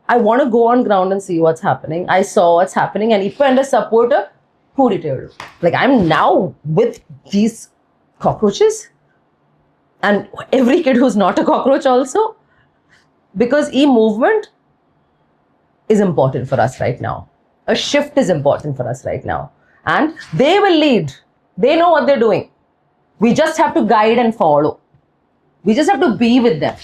I want to go on ground and see what's happening. I saw what's happening and ipo ende support koodite ullu. Like I'm now with these cockroaches and every kid who's not a cockroach also, because movement is important for us right now. A shift is important for us right now and they will lead. They know what they're doing. We just have to guide and follow. We just have to be with them.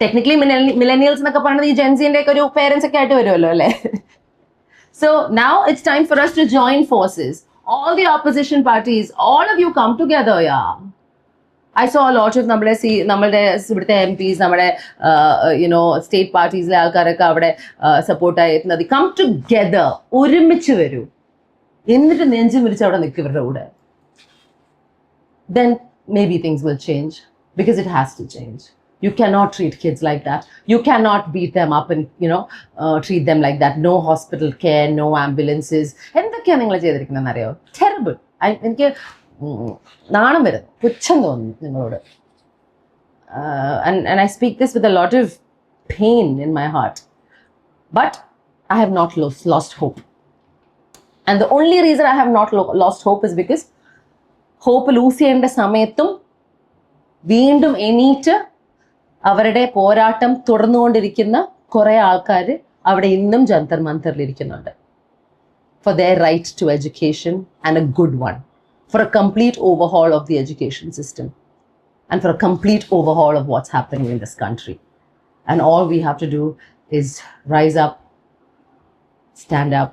Technically millennials എന്നൊക്കെ പറയുന്നത് ഈ ജെൻസിന്റെ ഒക്കെ ഒരു പേരൻസ് ഒക്കെ ആയിട്ട് വരുമല്ലോ അല്ലേ. So now it's time for us to join forces. All the opposition parties, all of you come together. Yeah, I saw a lot of നമ്മുടെ ഇവിടുത്തെ MPs, നമ്മുടെ സ്റ്റേറ്റ് പാർട്ടീസിലെ ആൾക്കാരൊക്കെ അവിടെ സപ്പോർട്ടായി എത്തുന്നത്. കം ടുഗെദർ, ഒരുമിച്ച് വരൂ, എന്നിട്ട് നെഞ്ചും വിരിച്ച് അവിടെ നിൽക്കും ഇവരുടെ കൂടെ. Then maybe things will change, because it has to change. You cannot treat kids like that. You cannot beat them up and treat them like that. No hospital care, no ambulances. എന്തൊക്കെയാണ് നിങ്ങൾ ചെയ്തിരിക്കുന്നതെന്ന് അറിയോ? Terrible. എനിക്ക് നാണം വരുന്നു, പുച്ഛം തോന്നുന്നു നിങ്ങളോട്. And I speak this with a lot of pain in my heart. But I have not lost hope. And the only reason I have not lost hope is because hope lose ചെയ്യേണ്ട സമയത്തും വീണ്ടും എണീറ്റ് അവരുടെ പോരാട്ടം തുടർന്നുകൊണ്ടിരിക്കുന്ന കുറെ ആൾക്കാർ അവിടെ ഇന്നും Jantar മന്തറിലിരിക്കുന്നുണ്ട്. For their right to education, and a good one. For a complete overhaul of the education system. And for a complete overhaul of what's happening in this country. And all we have to do is rise up, stand up,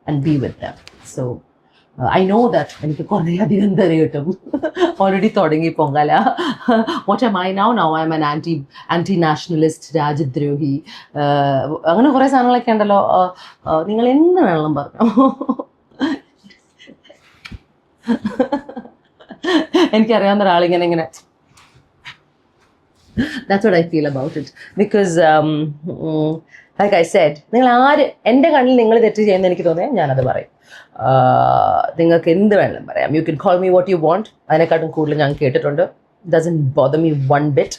and be with them. So I know that എനിക്ക് കുറേ അധികം തെറി കിട്ടും. ഓൾറെഡി തുടങ്ങി Pongala. What am I now? Now I'm an anti-nationalist, രാജ്യദ്രോഹി, അങ്ങനെ കുറേ സാധനങ്ങളൊക്കെ ഉണ്ടല്ലോ. നിങ്ങൾ എന്ത് വേണം പറഞ്ഞു. എനിക്കറിയാവുന്ന ഒരാളിങ്ങനെ that's what I feel about it. Because like I said, നിങ്ങൾ ആര് എൻ്റെ കണ്ണിൽ നിങ്ങൾ തെറ്റ് ചെയ്യുന്ന എനിക്ക് തോന്നിയാൽ ഞാനത് പറയും. നിങ്ങൾക്ക് എന്ത് വേണം പറയാം. You can call me what you want. അതിനെക്കാട്ടും കൂടുതൽ ഞാൻ കേട്ടിട്ടുണ്ട്. Doesn't bother me one bit.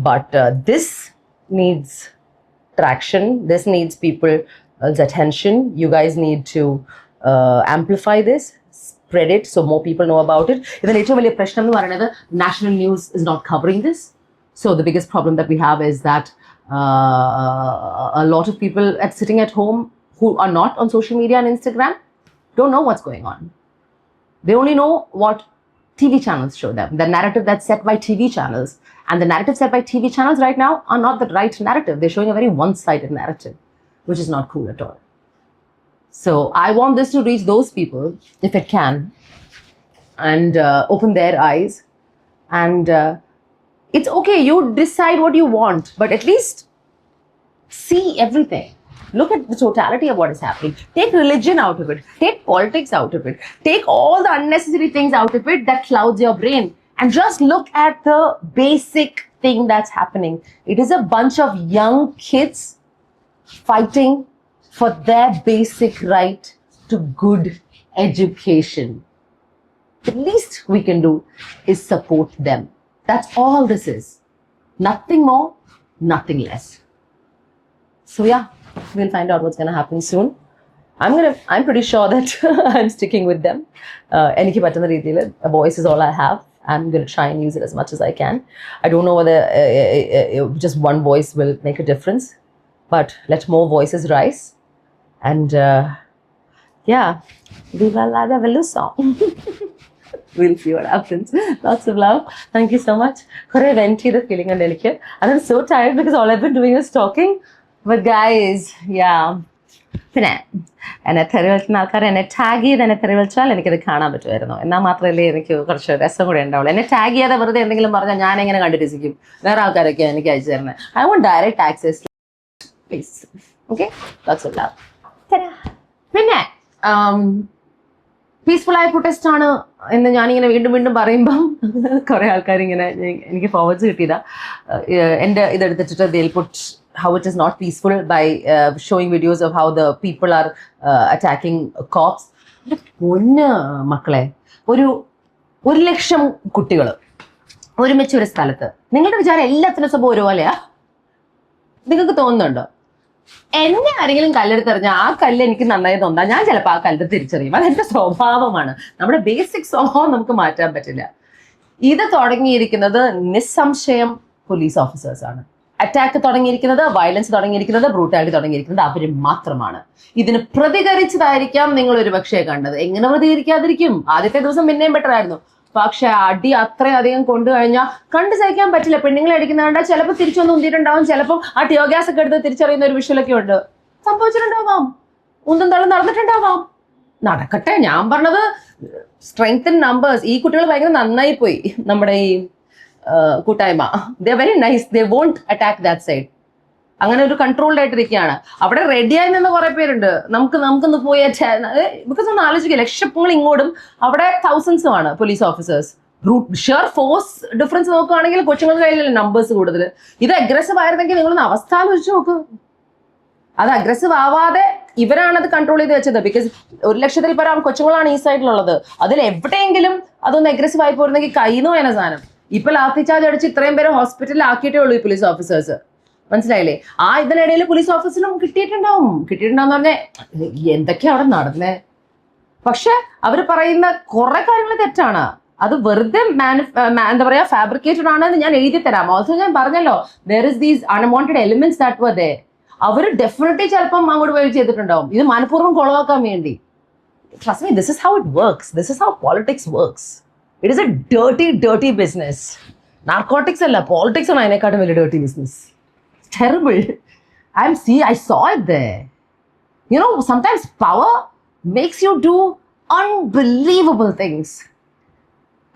But this needs traction. This needs people's attention. You guys need to amplify this, spread it so more people know about it. ഇതിൽ ഏറ്റവും വലിയ പ്രശ്നം എന്ന് പറയുന്നത് national news is not covering this. So the biggest problem that we have is that a lot of people sitting at home who are not on social media and Instagram don't know what's going on. They only know what TV channels show them, the narrative that's set by TV channels. And the narrative set by TV channels right now are not the right narrative. They're showing a very one-sided narrative, which is not cool at all. So I want this to reach those people, if it can, and open their eyes. And it's okay, you decide what you want, but at least see everything. Look at the totality of what is happening. Take religion out of it. Take politics out of it. Take all the unnecessary things out of it that clouds your brain. And just look at the basic thing that's happening. It is a bunch of young kids fighting for their basic right to good education. The least we can do is support them. That's all this is. Nothing more, nothing less. So yeah, we'll find out what's going to happen soon. I'm pretty sure that I'm sticking with them. Eniki pattunna reethiyil a voice is all I have. I'm going to try and use it as much as I can. I don't know whether just one voice will make a difference, but let more voices rise. And yeah, Viva la Revolution. We'll see what happens. Lots of love. Thank you so much. Kore venti the feeling and delicate. And I'm so tired because all I've been doing is talking. But guys, yeah. പിന്നെ എന്നെ തെറി വിളിക്കുന്ന ആൾക്കാർ എന്നെ ടാഗ് ചെയ്ത് എന്നെ തെറി വിളിച്ചാൽ എനിക്കത് കാണാൻ പറ്റുമായിരുന്നു. എന്നാൽ മാത്രമല്ലേ എനിക്ക് കുറച്ച് രസം കൂടെ ഉണ്ടാവുള്ളൂ. എന്നെ ടാഗ് ചെയ്യാതെ വെറുതെ എന്തെങ്കിലും പറഞ്ഞാൽ ഞാൻ എങ്ങനെ കണ്ടിരിക്കും? വേറെ ആൾക്കാരൊക്കെയാണ് എനിക്ക് അയച്ചു തരുന്നത്. I want direct access. Okay, lots of love. പിന്നെ പീസ്ഫുള്ളായ പ്രൊട്ടസ്റ്റ് ആണ് എന്ന് ഞാനിങ്ങനെ വീണ്ടും വീണ്ടും പറയുമ്പം കുറേ ആൾക്കാർ ഇങ്ങനെ എനിക്ക് ഫോർവേഡ്സ് കിട്ടിയതാ എൻ്റെ ഇതെടുത്തിട്ട് they'll put how it is not peaceful by showing videos of how the people are attacking cops. പൊന്ന് മക്കളെ, 1,00,000 കുട്ടികൾ ഒരുമിച്ച് ഒരു സ്ഥലത്ത്, നിങ്ങളുടെ വിചാരം എല്ലാത്തിനും സ്വഭാവം ഒരുപോലെയാ? നിങ്ങൾക്ക് തോന്നുന്നുണ്ടോ? എന്നെ ആരെങ്കിലും കല്ലെടുത്തെറിഞ്ഞാൽ ആ കല്ല് എനിക്ക് നന്നായി തോന്നാം, ഞാൻ ചിലപ്പോൾ ആ കല്ല് തിരിച്ചറിയും. അതെന്റെ സ്വഭാവമാണ്. നമ്മുടെ ബേസിക് സ്വഭാവം നമുക്ക് മാറ്റാൻ പറ്റില്ല. ഇത് തുടങ്ങിയിരിക്കുന്നത് നിസ്സംശയം പോലീസ് ഓഫീസേഴ്സാണ്. അറ്റാക്ക് തുടങ്ങിയിരിക്കുന്നത്, വയലൻസ് തുടങ്ങിയിരിക്കുന്നത്, ബ്രൂട്ടാലിറ്റി തുടങ്ങിയിരിക്കുന്നത് അവർ മാത്രമാണ്. ഇതിന് പ്രതികരിച്ചതായിരിക്കാം നിങ്ങൾ ഒരു പക്ഷേ കണ്ടത്. എങ്ങനെ പ്രതികരിക്കാതിരിക്കും? ആദ്യത്തെ ദിവസം പിന്നെയും ബെറ്റർ ആയിരുന്നു. പക്ഷെ അടി അത്രയധികം കൊണ്ടു കഴിഞ്ഞാൽ കണ്ടു സഹിക്കാൻ പറ്റില്ല. പെണ്ണുങ്ങളെ അടിക്കുന്നുണ്ട്, ചിലപ്പോൾ തിരിച്ചൊന്ന് ഉന്തിയിട്ടുണ്ടാവും, ചിലപ്പോൾ ആ ടിയോ ഗ്യാസ് ഒക്കെ എടുത്ത് തിരിച്ചറിയുന്ന ഒരു വിഷ്വലൊക്കെ ഉണ്ട്. സംഭവിച്ചിട്ടുണ്ടാവാം, ഉന്തും തള്ളും നടന്നിട്ടുണ്ടാവാം. നടക്കട്ടെ. ഞാൻ പറഞ്ഞത് സ്ട്രെങ്ത് ഇൻ നമ്പേഴ്സ്. ഈ കുട്ടികൾ ഭയങ്കര നന്നായി പോയി. നമ്മുടെ ഈ കൂട്ടായ്മ, they very nice, they won't attack that side. അങ്ങനെ ഒരു കൺട്രോൾഡ് ആയിട്ടിരിക്കുകയാണ്. അവിടെ റെഡിയായി നിന്ന് കുറെ പേരുണ്ട്. നമുക്കൊന്ന് പോയി ബിക്കോസ് ഒന്ന് ആലോചിക്കുക, ലക്ഷങ്ങൾ ഇങ്ങോട്ടും, അവിടെ തൗസൻഡ്സും ആണ് police officers. Sure force difference നോക്കുകയാണെങ്കിൽ കൊച്ചുങ്ങളുടെ കയ്യിലല്ലേ നമ്പേഴ്സ് കൂടുതൽ. ഇത് അഗ്രസീവ് ആയിരുന്നെങ്കിൽ നിങ്ങളൊന്ന് അവസ്ഥ ആലോചിച്ച് നോക്ക്. അത് അഗ്രസീവ് ആവാതെ ഇവരാണ് അത് കൺട്രോൾ ചെയ്ത് വെച്ചത്. ബിക്കോസ് 1,00,000-ൽ പരം കൊച്ചുങ്ങളാണ് ഈ സൈഡിലുള്ളത്. അതിൽ എവിടെയെങ്കിലും അതൊന്ന് അഗ്രസീവ് ആയി പോയിരുന്നെങ്കിൽ കയ്യിൽ നിന്ന് വേന സാധനം. ഇപ്പൊ ലാത്തി ചാർജ് അടിച്ച് ഇത്രയും പേരെ ഹോസ്പിറ്റലിൽ ആക്കിയിട്ടേ ഉള്ളൂ ഈ പോലീസ് ഓഫീസേഴ്സ്. മനസ്സിലായില്ലേ? ആ ഇതിനിടയിൽ പോലീസ് ഓഫീസിലും കിട്ടിയിട്ടുണ്ടാവും പറഞ്ഞാൽ എന്തൊക്കെയാ അവിടെ നടന്നേ. പക്ഷെ അവർ പറയുന്ന കുറെ കാര്യങ്ങൾ തെറ്റാണ്. അത് വെറുതെ എന്താ പറയാ, ഫാബ്രിക്കേറ്റഡ് ആണെന്ന് ഞാൻ എഴുതി തരാം. ഓൾസോ ഞാൻ പറഞ്ഞല്ലോ, there is these unwanted elements that were there. അവർ ഡെഫിനറ്റ്ലി ചിലപ്പം അങ്ങോട്ട് പോയി ചെയ്തിട്ടുണ്ടാവും. ഇത് മനഃപൂർവ്വം കൊളവാക്കാൻ വേണ്ടി. Trust me, this is how it works. This is how politics works. It is a dirty business. Narcotics അല്ല, politics ആണ് അതിനെക്കാട്ടും വലിയ dirty business. Terrible. I saw it there. You know, sometimes power makes you do unbelievable things.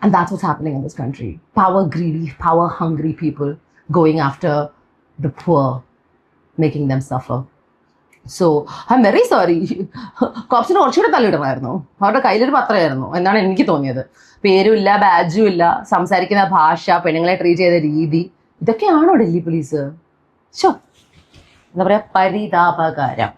And that's what's happening in this country. Power greedy, power hungry people going after the poor, making them suffer. So, I'm very sorry. കോപ്സിന് കുറച്ചുകൂടെ തള്ളിയിടണമായിരുന്നു. അവരുടെ കയ്യിലൊരു പത്രമായിരുന്നു എന്നാണ് എനിക്ക് തോന്നിയത്. പേരും ഇല്ല, ബാഡ്ജും ഇല്ല, സംസാരിക്കുന്ന ഭാഷ, പെണ്ണുങ്ങളെ ട്രീറ്റ് ചെയ്ത രീതി, ഇതൊക്കെയാണോ ഡൽഹി പോലീസ്? എന്താ പറയാ, പരിതാപകരം.